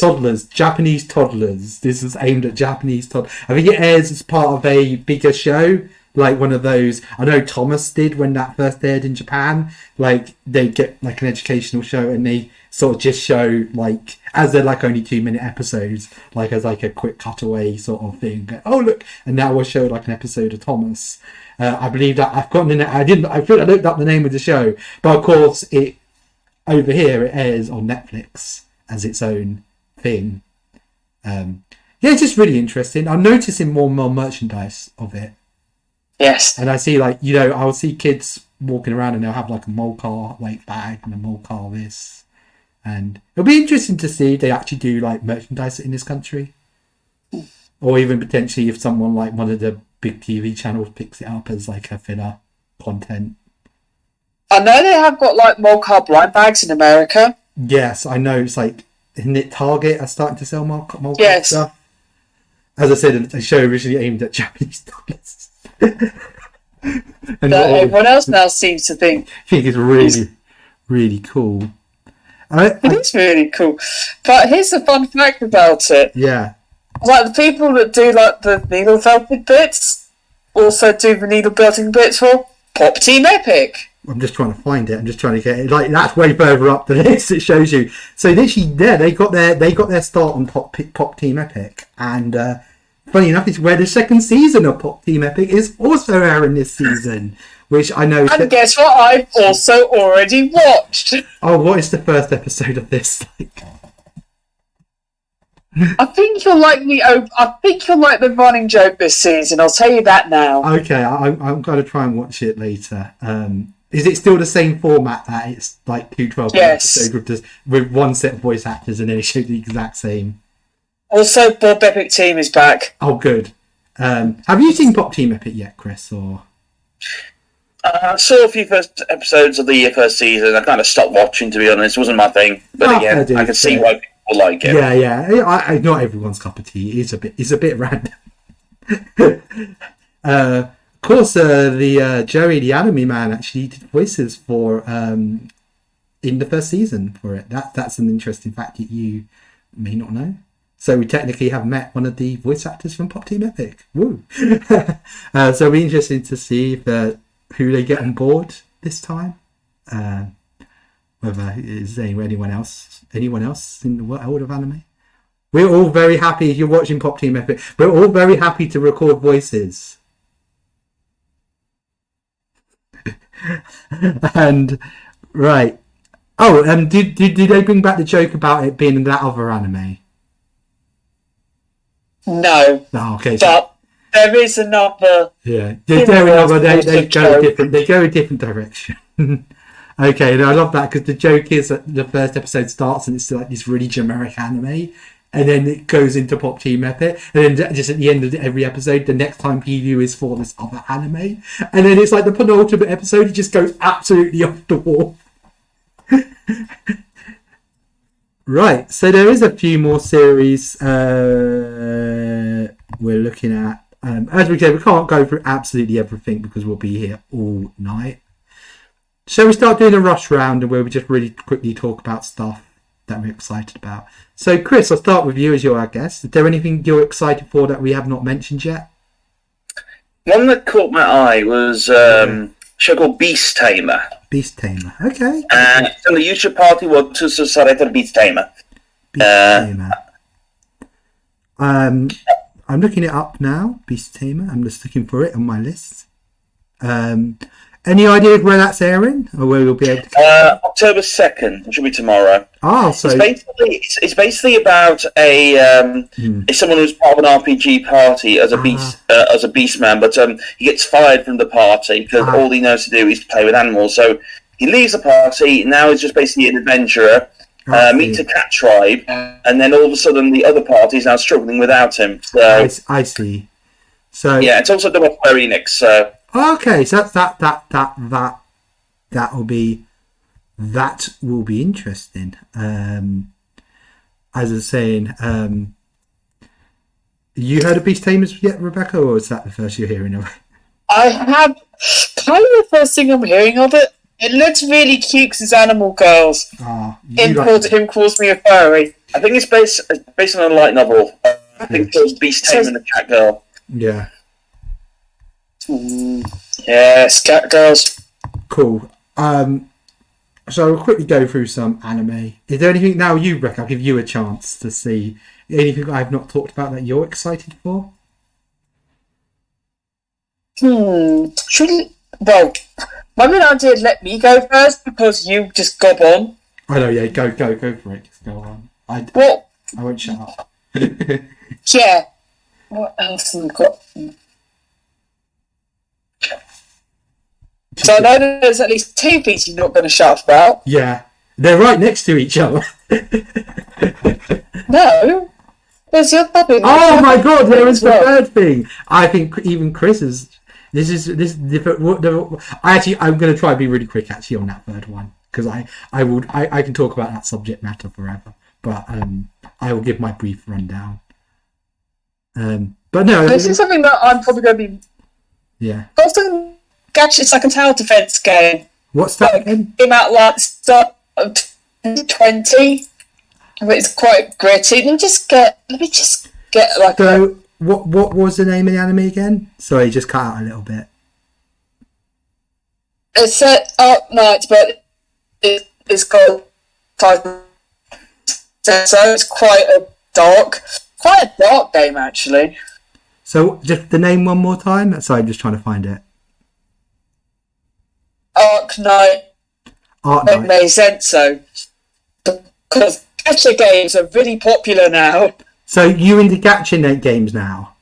Japanese toddlers. This is aimed at Japanese toddlers. I think it airs as part of a bigger show, like one of those. I know Thomas did when that first aired in Japan. Like they get like an educational show, and they sort of just show like, as they're like only 2-minute episodes, like as like a quick cutaway sort of thing. Oh look, and now we'll show like an episode of Thomas. I believe that I've gotten in it. I looked up the name of the show, but of course it over here it airs on Netflix as its own thing. It's just really interesting. I'm noticing more and more merchandise of it. Yes, and I see like I'll see kids walking around and they'll have like a mole car like bag and a mole car this, and it'll be interesting to see if they actually do like merchandise in this country, or even potentially if someone like one of the big TV channels picks it up as like a filler content. I know they have got like mole car blind bags in America. Yes, I know. It's like, isn't it Target are starting to sell mole car stuff? As I said, a show originally aimed at Japanese toddlers. And everyone else now seems to think it's really, really cool. It is really cool. But here's the fun fact about it. Yeah. Like the people that do like the needle felted bits also do the needle belting bits for Pop Team Epic. I'm just trying to find it. I'm just trying to get it. Like that's way further up the list. It shows you. So literally, they got their start on Pop Team Epic, and funny enough, it's where the second season of Pop Team Epic is also airing this season, which I know. And guess what? I've also already watched. Oh, what is the first episode of this like? I think you'll like the running joke this season. I'll tell you that now. Okay, I'm going to try and watch it later. Is it still the same format that it's like 2 12 episodes with one set of voice actors and then it shows the exact same? Also, Bob Epic Team is back. Oh, good. Have you seen Pop Team Epic yet, Chris? Or I saw a few first episodes of the first season. I kind of stopped watching, to be honest. It wasn't my thing. But again, I can see why people like it. Yeah. I not everyone's cup of tea. It's a bit random. Of course, the Joey the Anime Man actually did voices for in the first season for it. That's an interesting fact that you may not know. So we technically have met one of the voice actors from Pop Team Epic. Woo! So it'll be interesting to see if, who they get on board this time. Whether is there anyone else in the world of anime. We're all very happy if you're watching Pop Team Epic. We're all very happy to record voices. And right. Oh, did they bring back the joke about it being in that other anime? No. Oh, okay. But there is another. Yeah, they go a different direction. Okay, and I love that because the joke is that the first episode starts and it's like this really generic anime, and then it goes into Pop Team Epic, and then just at the end of every episode, the next time preview is for this other anime, and then it's like the penultimate episode, it just goes absolutely off the wall. Right, so there is a few more series we're looking at. As we said, we can't go through absolutely everything because we'll be here all night. Shall we start doing a rush round and where we just really quickly talk about stuff that we're excited about. So, Chris, I'll start with you as you're our guest. Is there anything you're excited for that we have not mentioned yet? One that caught my eye was a show called Beast Tamer. Beast Tamer, okay. It's on the YouTube party what to Society Beast Tamer. Beast Tamer. I'm looking it up now, Beast Tamer. I'm just looking for it on my list. Any idea where that's airing, or where we'll be able to? October 2nd, which will be tomorrow. Oh, so it's basically about it's someone who's part of an RPG party as a beast man, but he gets fired from the party because all he knows to do is play with animals. So he leaves the party. Now he's just basically an adventurer. Meets a cat tribe, and then all of a sudden the other party is now struggling without him. So I see. So yeah, it's also done by Square Enix. So okay, so that will be interesting. As I was saying, you heard of Beast Tamers yet, Rebecca, or is that the first you're hearing of it? I have kind of the first thing I'm hearing of it. It looks really cute because it's animal girls. Import to him calls me a furry. I think it's based on a light novel. I think it's called Beast Tamer and the Cat Girl. Yeah. Yes, cat girls. Cool. So I'll quickly go through some anime. Is there anything now, you Rebecca? I'll give you a chance to see anything I've not talked about that you're excited for. Well, my main idea is let me go first because you just gob on. I know, yeah, go for it. Just go on. I won't shut up. Yeah. What else have we got? So I know there's at least two things you're not going to shut up about. Yeah. They're right next to each other. No. There's your puppy. Oh my god, there is the third thing. I think even Chris is... This different. I'm going to try and be really quick actually on that third one because I can talk about that subject matter forever, but I will give my brief rundown. But no, this is something that I'm probably going to be. Yeah. It's like a tower defense game. What's that again? Came out like start of 2020. It's quite gritty. Let me just get like. So. What was the name of the anime again? Sorry, just cut out a little bit. It's set up night, but it's called Titan. So it's quite a dark game actually. So just the name one more time. Sorry, I'm just trying to find it. Arc Knight. It made sense so because gacha games are really popular now. So you into gacha games now?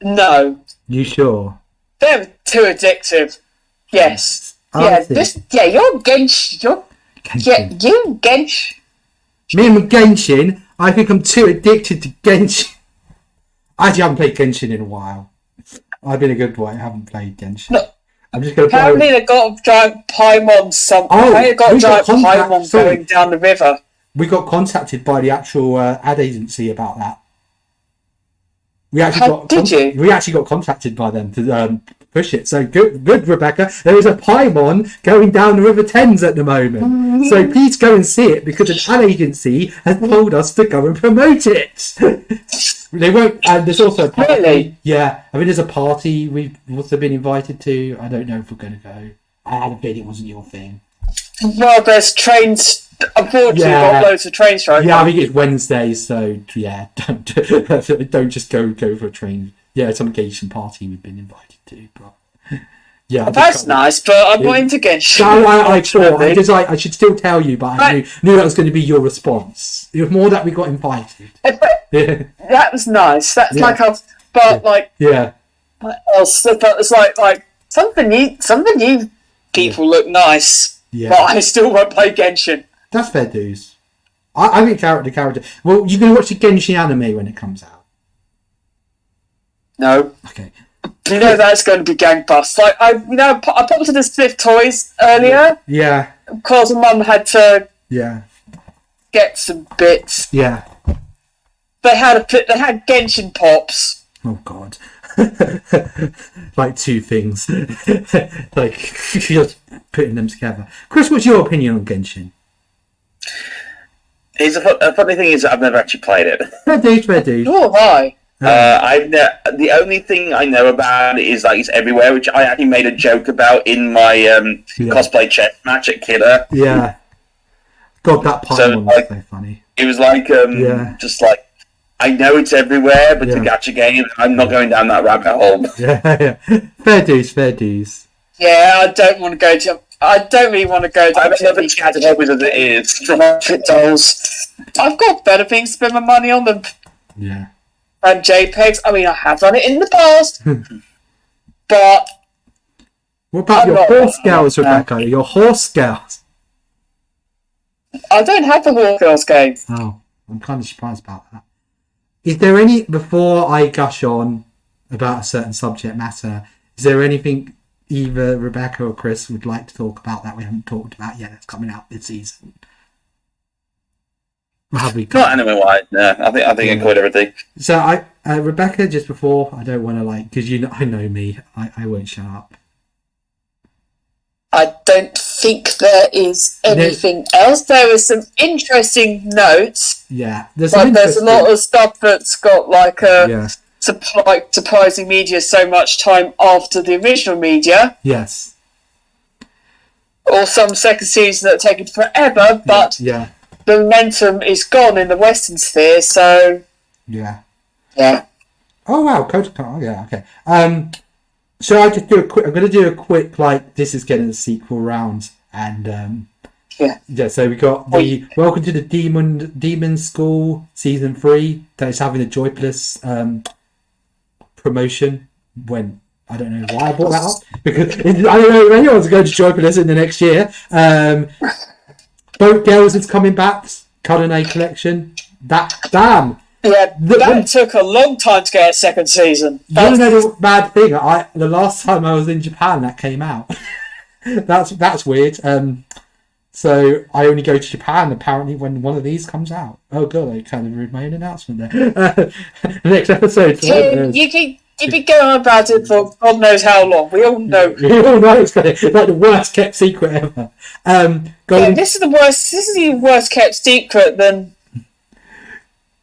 No. You sure? They're too addictive. Yes. You're Genshin. Genshin. You Genshin. Me and Genshin. I think I'm too addicted to Genshin. I actually haven't played Genshin in a while. I've been a good boy. I haven't played Genshin. No. I'm just going to play. Apparently they got a giant Paimon something. They got a giant Paimon going down the river. We got contacted by the actual ad agency about that. We actually got contacted by them to push it. So good, Rebecca. There is a Paimon going down the River Thames at the moment. So please go and see it because an ad agency has told us to go and promote it. They won't. And there's also a party. Really? Yeah, I mean there's a party we've also been invited to. I don't know if we're going to go. I had a feeling it wasn't your thing. Well, there's trains. Unfortunately, got loads of train strikes. Yeah, I think it's Wednesday, so yeah, don't just go for a train. Yeah, some Genshin party we've been invited to, but yeah, that's nice. But I'm not into Genshin. No, I thought I should still tell you, but I knew that was going to be your response. It was more that we got invited. That was nice. That's like what else? It's like something new. People look nice, but I still won't play Genshin. That's fair dues. I think character. Well, you can watch the Genshin anime when it comes out. No. Okay. You know that's going to be gangbusters. Like I popped to the Swift Toys earlier. Yeah. Of course, Mum had to. Yeah. Get some bits. Yeah. They had Genshin pops. Oh God. Like two things. Like just putting them together. Chris, what's your opinion on Genshin? A funny thing is that I've never actually played it. Fair dude. Oh, hi. The only thing I know about it is like it's everywhere, which I actually made a joke about in my cosplay chess match at Killer. Yeah. God, that part was so funny. It was like just like I know it's everywhere, but to catch a game, I'm not going down that rabbit hole. Yeah. Fair dues. Yeah, I don't want to go to. I don't really want to go to. I've never chatted with as it is. Dolls. I've got better things to spend my money on than. Yeah. And JPEGs. I mean, I have done it in the past, but. What about your horse girls, Rebecca? Your horse girls. I don't have the horse girls game. Oh, I'm kind of surprised about that. Is there any, before I gush on about a certain subject matter, is there anything either Rebecca or Chris would like to talk about that we haven't talked about yet that's coming out this season? Or have we got? Not anime-wise, no. I think I covered everything. So Rebecca, just before, I don't want to because I know me, I won't shut up. I don't think there is anything else. There are some interesting notes. Yeah, there's a lot of stuff that's got surprising media so much time after the original media. Yes. Or some second seasons that are taking forever, but the momentum is gone in the Western sphere. So yeah. Oh wow, Code. Oh yeah, okay. So I just do a quick. I'm going to do a quick this is getting a sequel round, and So we got the Welcome to the Demon School season 3 that is having a Joyplus promotion. When I don't know why I brought that up because I don't know if anyone's going to Joyplus in the next year. Boat Girls is coming back. Culinary Collection. That took a long time to get a second season. You know the bad thing. The last time I was in Japan, that came out. that's weird. So I only go to Japan apparently when one of these comes out. Oh god, I kind of ruined my own announcement there. Next episode. You've been going on about it for God knows how long. We all know. We all know it's like the worst kept secret ever. This is the worst. This is the worst kept secret than.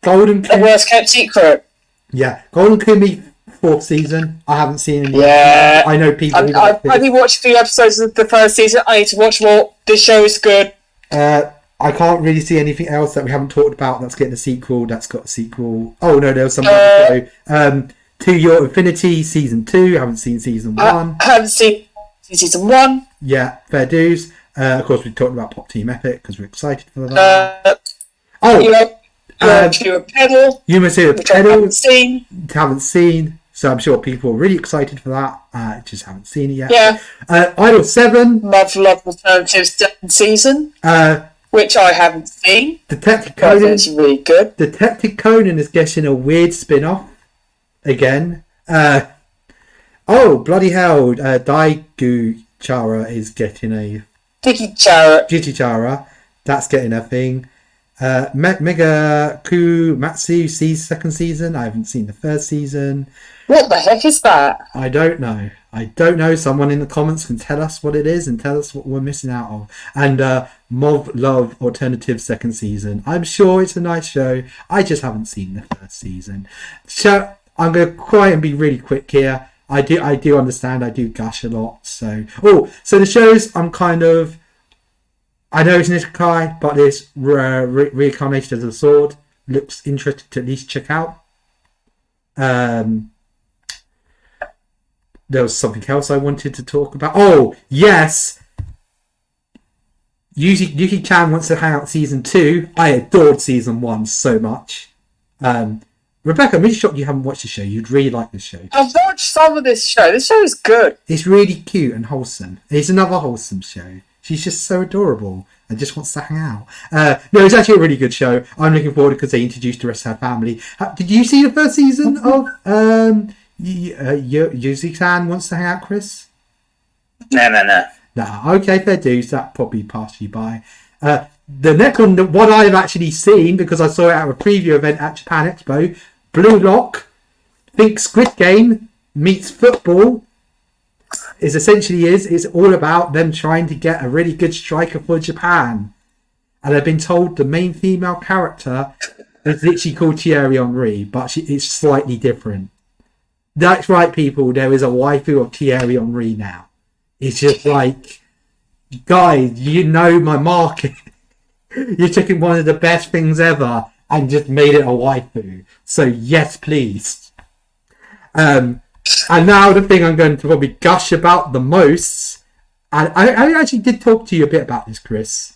Golden the worst kept secret. Yeah, Golden Kumi 4th season. I haven't seen any. Yeah, I know people. I've only watched a few episodes of the first season. I need to watch more. This show is good. I can't really see anything else that we haven't talked about that's getting a sequel. That's got a sequel. Oh no, there was some other show. To Your Infinity season 2. I haven't seen season 1. I haven't seen season 1. Yeah, fair dues. Of course, we talked about Pop Team Epic because we're excited for that. Yuma Pedal. Haven't seen. So I'm sure people are really excited for that. Just haven't seen it yet. Yeah. Idol 7. Love Alternatives second season. Which I haven't seen. Detective Conan. That's really good. Detective Conan is getting a weird spin-off. Again. Bloody hell. Daigu Chara is getting a... Digichara. That's getting a thing. Mega Kumatsu sees second season. I haven't seen the first season. What the heck is that? I don't know. Someone in the comments can tell us what it is and tell us what we're missing out of. And Mov Love Alternative second season. I'm sure it's a nice show. I just haven't seen the first season. So I'm going to try and be really quick here. I do understand. I do gush a lot. So the shows I'm kind of... I know it's an isekai, but it's reincarnated as a sword. Looks interesting to at least check out. There was something else I wanted to talk about. Oh, yes! Yuki-chan wants to hang out season 2. I adored season 1 so much. Rebecca, I'm really shocked you haven't watched the show. You'd really like this show. I've watched some of this show. This show is good. It's really cute and wholesome. It's another wholesome show. She's just so adorable and just wants to hang out. No, it's actually a really good show. I'm looking forward because they introduced the rest of her family. Did you see the first season of Yuzi-san Wants to Hang Out, Chris? No. Okay, fair dues. That probably passed you by. The next one, what I've actually seen, because I saw it at a preview event at Japan Expo, Blue Lock, think Squid Game meets football. It's all about them trying to get a really good striker for Japan. and I've been told the main female character is literally called Thierry Henry, but it's slightly different. That's right, people. There is a waifu of Thierry Henry now. It's just like, guys, you know my market. You took one of the best things ever and just made it a waifu. So yes, please. And now the thing I'm going to probably gush about the most, and I actually did talk to you a bit about this, Chris.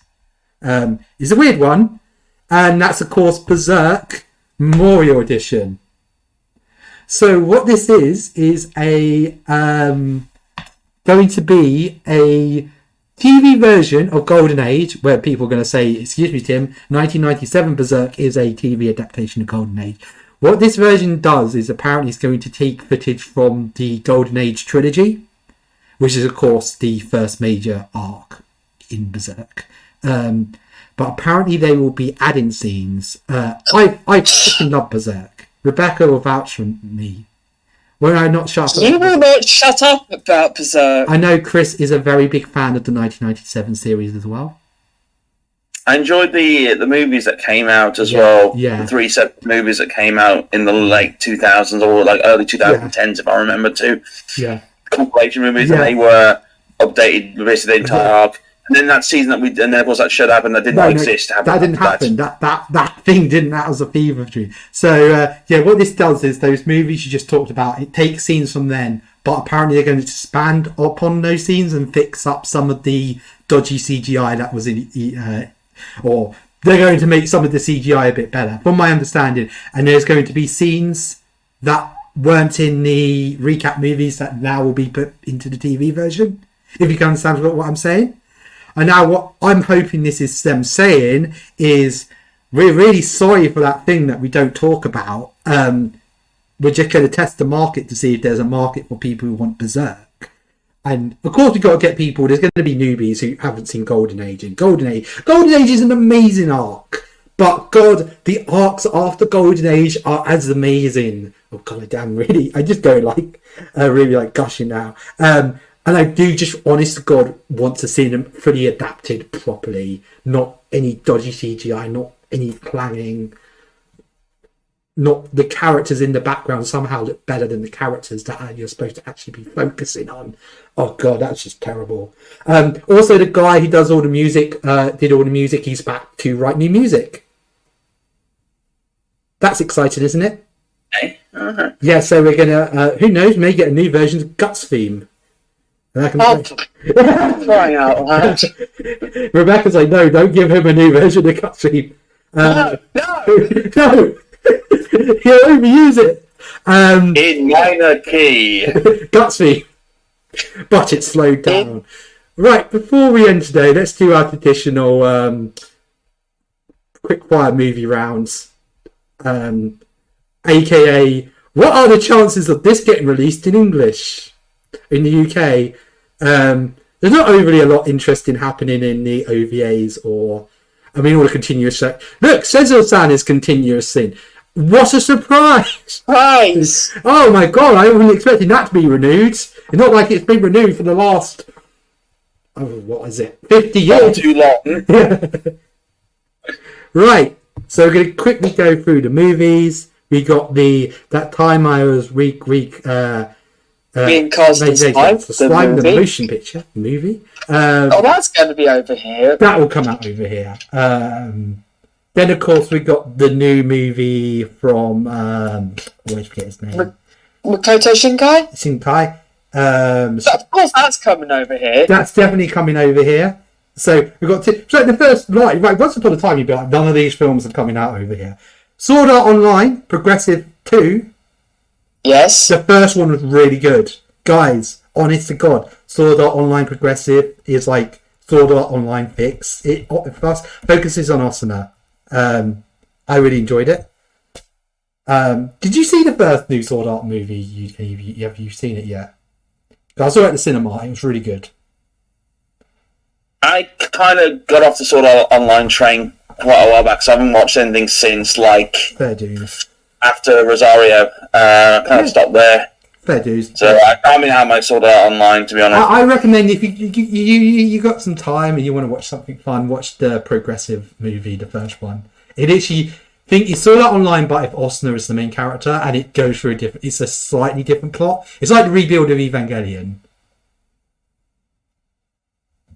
It's a weird one, and that's of course Berserk Memorial Edition. So what this is a going to be a TV version of Golden Age, where people are going to say, excuse me, Tim, 1997 Berserk is a TV adaptation of Golden Age. What this version does is apparently it's going to take footage from the Golden Age trilogy, which is, of course, the first major arc in Berserk. But apparently they will be adding scenes. I fucking love Berserk. Rebecca will vouch for me. Will I not shut up? You will not shut up about Berserk. I know Chris is a very big fan of the 1997 series as well. I enjoyed the movies that came out as well. Yeah. The 3 separate movies that came out in the late 2000s or like early 2010s, if I remember too. Yeah. Compilation movies, and they were updated with basically the entire arc. And then that season and then of course that should happen. That didn't exist. That didn't happen. That thing didn't. That was a fever dream. So what this does is those movies you just talked about. It takes scenes from then, but apparently they're going to expand upon those scenes and fix up some of the dodgy CGI that was in, or they're going to make some of the CGI a bit better, from my understanding. And there's going to be scenes that weren't in the recap movies that now will be put into the TV version. If you can understand what I'm saying. And now what I'm hoping this is them saying is, we're really sorry for that thing that we don't talk about. We're just going to test the market to see if there's a market for people who want Berserk. And of course we've got to get people, there's going to be newbies who haven't seen Golden Age. And Golden Age is an amazing arc. But God, the arcs after Golden Age are as amazing. Oh God, damn, really. I just go like, really like gushing now. And I do just, honest to God, want to see them fully adapted properly. Not any dodgy CGI, not any clanging. Not the characters in the background somehow look better than the characters that you're supposed to actually be focusing on. Oh God, that's just terrible. Also, the guy who does all the music, did all the music, he's back to write new music. That's exciting, isn't it? Okay. Uh-huh. Yeah, so we're going to, who knows, maybe get a new version of Guts theme. Crying out loud. Rebecca's like, no, don't give him a new version of cutscene. No. He'll overuse it. In minor key. Gutsy. But it's slowed down. Right, before we end today, let's do our traditional quick fire movie rounds. AKA, what are the chances of this getting released in English? In the UK, there's not overly a lot interesting happening in the OVAs or, I mean, all the continuous. Look, Sezzo-san is continuous scene. What a surprise! Oh my God, I wasn't expecting that to be renewed. It's not like it's been renewed for the last, what is it, 50 years? Not too long. Right, so we're going to quickly go through the movies. We got that time I was being Cosby's the motion picture movie. That's going to be over here. That will come out over here. Then of course we got the new movie from I forget his name. Makoto Shinkai. So of course that's coming over here. That's definitely coming over here. So we've got so the first right. Once upon a time you'd be like, none of these films are coming out over here. Sword Art Online Progressive 2. Yes. The first one was really good. Guys, honest to God, Sword Art Online Progressive is like Sword Art Online Fix. It focuses on Asuna. I really enjoyed it. Did you see the first new Sword Art movie? Have you seen it yet? I saw it at the cinema. It was really good. I kind of got off the Sword Art Online train quite a while back, so I haven't watched anything since, like... Fair dues. After Rosario, kind of stopped there. Fair dues. So I mean, how I saw that online, to be honest. I recommend if you got some time and you want to watch something fun, watch the Progressive movie, the first one. It actually, I think you saw that online, but if Osner is the main character, and it goes through it's a slightly different plot. It's like the rebuild of Evangelion,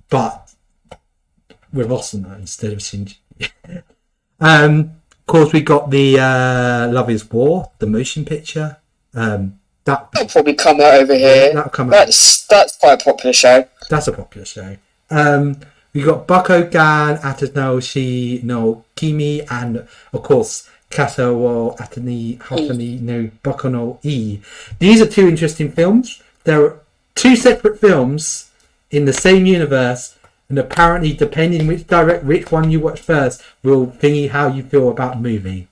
but with Osner instead of Shinji. Of course, we got the Love Is War, the motion picture. That'll probably come out over here. That'll come out. That's quite a popular show. That's a popular show. We got Bakugan, Atanoshi no Kimi, and of course Kasa wo Hatani no Baku no I. These are two interesting films. There are two separate films in the same universe, and apparently, depending which one you watch first, will thingy how you feel about the movie.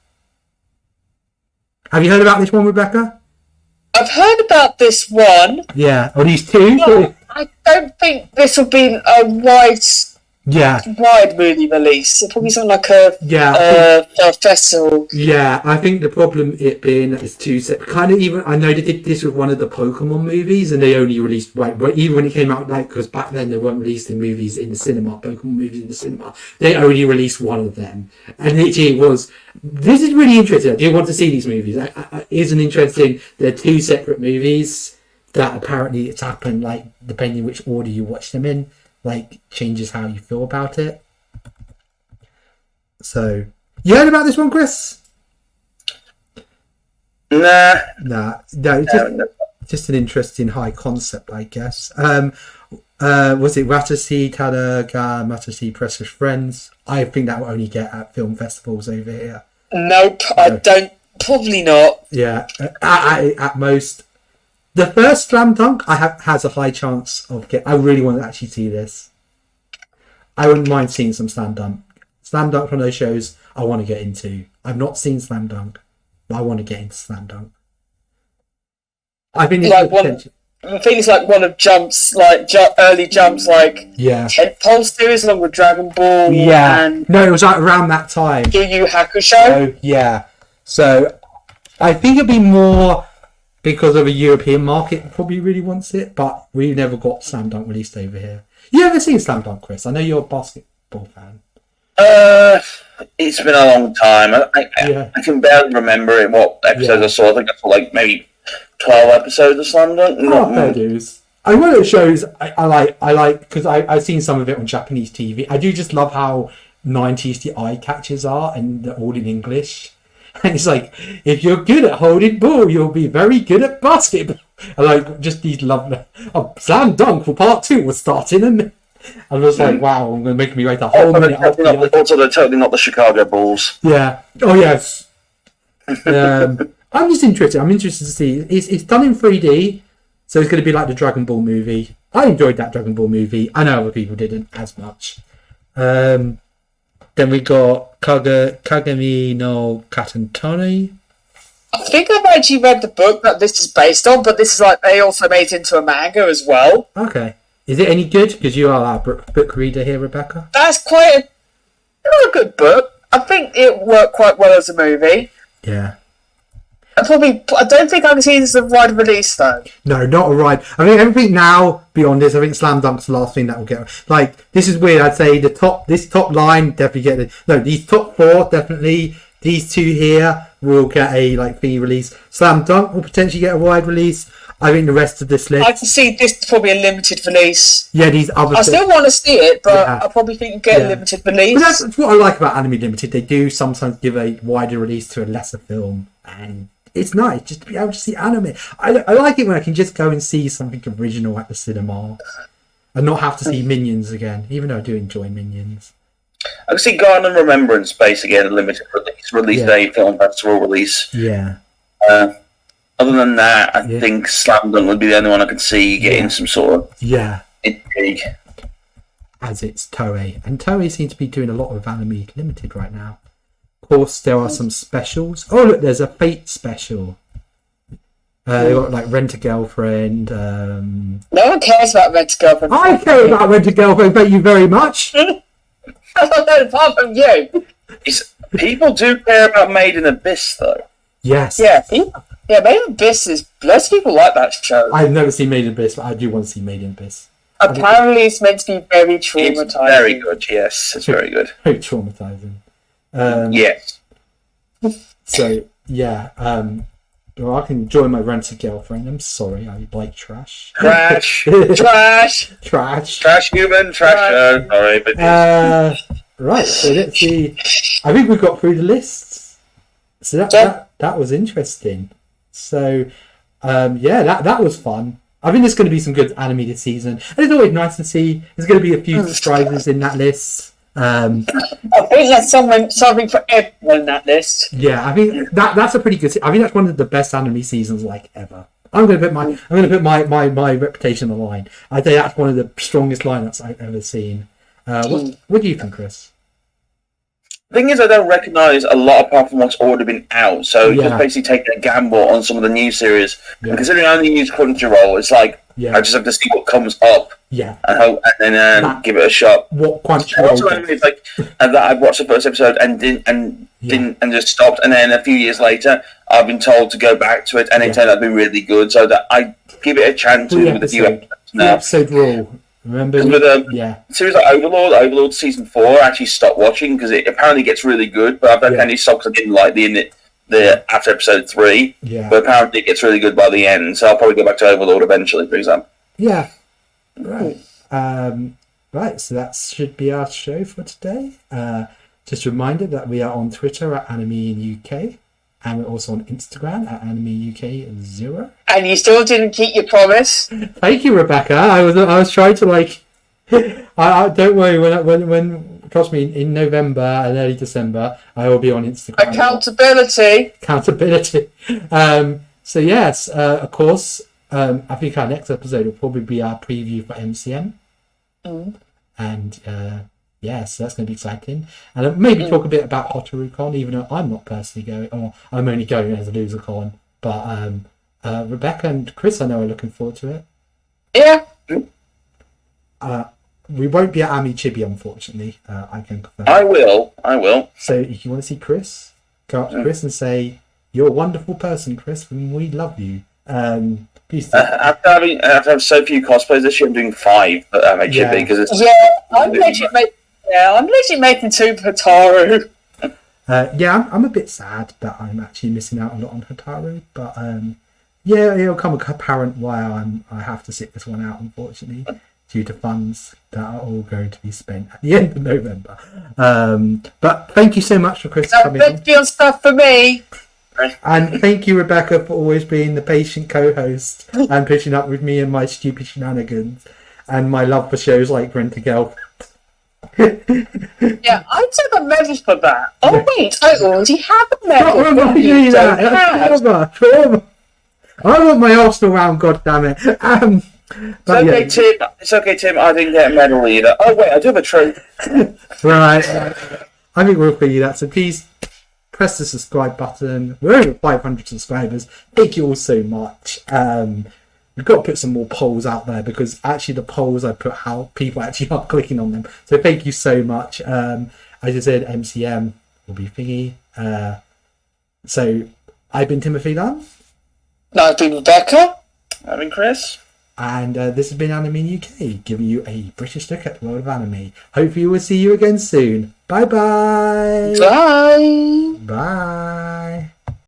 Have you heard about this one, Rebecca? I've heard about this one. Yeah, or these two. No, I don't think this will be a wide movie release. It'll probably something like a festival. Yeah, I think the problem it being is two separate. Kind of even. I know they did this with one of the Pokemon movies, and they only released even when it came out, because back then they weren't releasing movies in the cinema. Pokemon movies in the cinema. They only released one of them, and it was. This is really interesting. I do want to see these movies. It is an interesting. They're two separate movies that apparently it's happened depending which order you watch them in. Changes how you feel about it. So, you heard about this one, Chris? Nah. Just an interesting high concept, I guess. Was it Watashi Tadaga Matashi Precious Friends? I think that will only get at film festivals over here. Nope, I don't. Probably not. Yeah, at most. The first Slam Dunk has a high chance of I really want to actually see this. I wouldn't mind seeing some Slam Dunk. Slam Dunk from those shows I want to get into. I've not seen Slam Dunk, but I want to get into Slam Dunk. I think it's I think it's like one of Jump's early Jump's tentpole series along with Dragon Ball. Yeah. And no, it was around that time. Yu Yu Hakusho. So, yeah. So I think it'd be more. Because of a European market, probably really wants it, but we never got Slam Dunk released over here. You ever seen Slam Dunk, Chris? I know you're a basketball fan. It's been a long time. I can barely remember it. What episodes I saw? I think I saw maybe 12 episodes of Slam Dunk. Fair dues. One of the shows I like because I've seen some of it on Japanese TV. I do just love how 90s the eye catches are, and they're all in English. And it's if you're good at holding ball, you'll be very good at basketball. And just these lovely Slam Dunk for part 2 was starting, and I was wow, I'm going to make me wait a whole minute. Also, they're totally not the Chicago Bulls. Yeah. Oh yes. I'm just interested. I'm interested to see. It's done in 3D, so it's going to be like the Dragon Ball movie. I enjoyed that Dragon Ball movie. I know other people didn't as much. Then we got Kagami no Katantoni. I think I've actually read the book that this is based on, but this is they also made it into a manga as well. Okay. Is it any good? Because you are our book reader here, Rebecca. That's quite a good book. I think it worked quite well as a movie. Yeah. I don't think I can see this as a wide release though. No, not a ride. I mean, everything now beyond this, I think Slam Dunk's the last thing that will get. This is weird. I'd say this top line definitely get it. No, these top 4 definitely. These 2 here will get a thingy release. Slam Dunk will potentially get a wide release. I think the rest of this list. I can see this probably a limited release. Yeah, these other. I still want to see it, but I probably think you get a limited release. But that's what I like about Anime Limited. They do sometimes give a wider release to a lesser film, and it's nice just to be able to see anime. I like it when I can just go and see something original at the cinema and not have to see Minions again, even though I do enjoy Minions. I can see Garden and Remembrance Space again, a limited release day, film festival release. Yeah. Other than that, I think Slam Dunk would be the only one I could see getting some sort of intrigue. As it's Toei. And Toei seems to be doing a lot of Anime Limited right now. Of course, there are some specials. Oh, look, there's a Fate special. They got Rent a Girlfriend. No one cares about Rent a Girlfriend. I care about Rent a Girlfriend, thank you very much. Apart from you. People do care about Made in Abyss, though. Yes. Yeah, Yeah, Made in Abyss is... Lots of people like that show. I've never seen Made in Abyss, but I do want to see Made in Abyss. Apparently, it's meant to be very traumatizing. It's very good, yes. It's very good. Very traumatizing. Yes. So, yeah. Well, I can join my rented girlfriend. I'm sorry, I like trash. Trash. Trash human. Trash. Sorry, but... right, so let's see. I think we've got through the lists. So that was interesting. So, that was fun. I think there's going to be some good anime this season. And it's always nice to see. There's going to be a few surprises in that list. I think there's something for everyone in that list. Yeah, I think that's a pretty good. I think that's one of the best anime seasons ever. I'm going to put my reputation on the line. I think that's one of the strongest lineups I've ever seen. What do you think, Chris? The thing is, I don't recognise a lot apart from what's already been out. So just basically taking a gamble on some of the new series. Yeah. And considering I only use Crunchyroll, it's like I just have to see what comes up. Yeah. And then give it a shot. What Crunchyroll? Also, it's like that I've watched the first episode and just stopped, and then a few years later, I've been told to go back to it, and it turned out to be really good. So that I give it a chance with a few episodes now. Episode rule. Remember, with series like Overlord season 4, I actually stopped watching because it apparently gets really good. But I've apparently stopped because I didn't like the after episode 3. Yeah. But apparently it gets really good by the end, so I'll probably go back to Overlord eventually, for example. Yeah. Right. Right. So that should be our show for today. Just a reminder that we are on Twitter at Anime in UK. And we're also on Instagram at AnimeUK0. And you still didn't keep your promise. Thank you, Rebecca. I was trying to I don't worry. When trust me, in November and early December, I will be on Instagram. Accountability. So yes, of course. I think our next episode will probably be our preview for MCM. And yes, that's going to be exciting. And maybe talk a bit about HotaruCon, even though I'm not personally going, or I'm only going as a loser-con. But Rebecca and Chris, I know, are looking forward to it. Yeah. We won't be at Ami Chibi, unfortunately. I can confirm. I will. So if you want to see Chris, go up to Chris and say, "You're a wonderful person, Chris, and we love you." Peace. After having so few cosplays this year, I'm doing 5 at Ami Chibi because it's I'm literally making 2 for Hotaru. I'm a bit sad that I'm actually missing out a lot on Hotaru, but it'll come apparent why I have to sit this one out, unfortunately, due to funds that are all going to be spent at the end of November. But thank you so much for Chris coming on. That's stuff for me. And thank you, Rebecca, for always being the patient co-host and pushing up with me and my stupid shenanigans and my love for shows like Rent a Girl. Yeah, I took a medal for that. Oh wait, I already have a medal. Trauma. I want my Arsenal round, goddammit. It's okay, Tim. I didn't get a medal either. Oh wait, I do have a trophy. Right. I think we'll figure that. So please press the subscribe button. We're over 500 subscribers. Thank you all so much. We've got to put some more polls out there because actually the polls I put how people actually are clicking on them. So thank you so much. As I said, MCM will be thingy. So I've been Timothy Dunn. I've been Rebecca. I've been Chris. And this has been Anime in UK, giving you a British look at the world of anime. Hopefully we'll see you again soon. Bye-bye. Bye. Bye.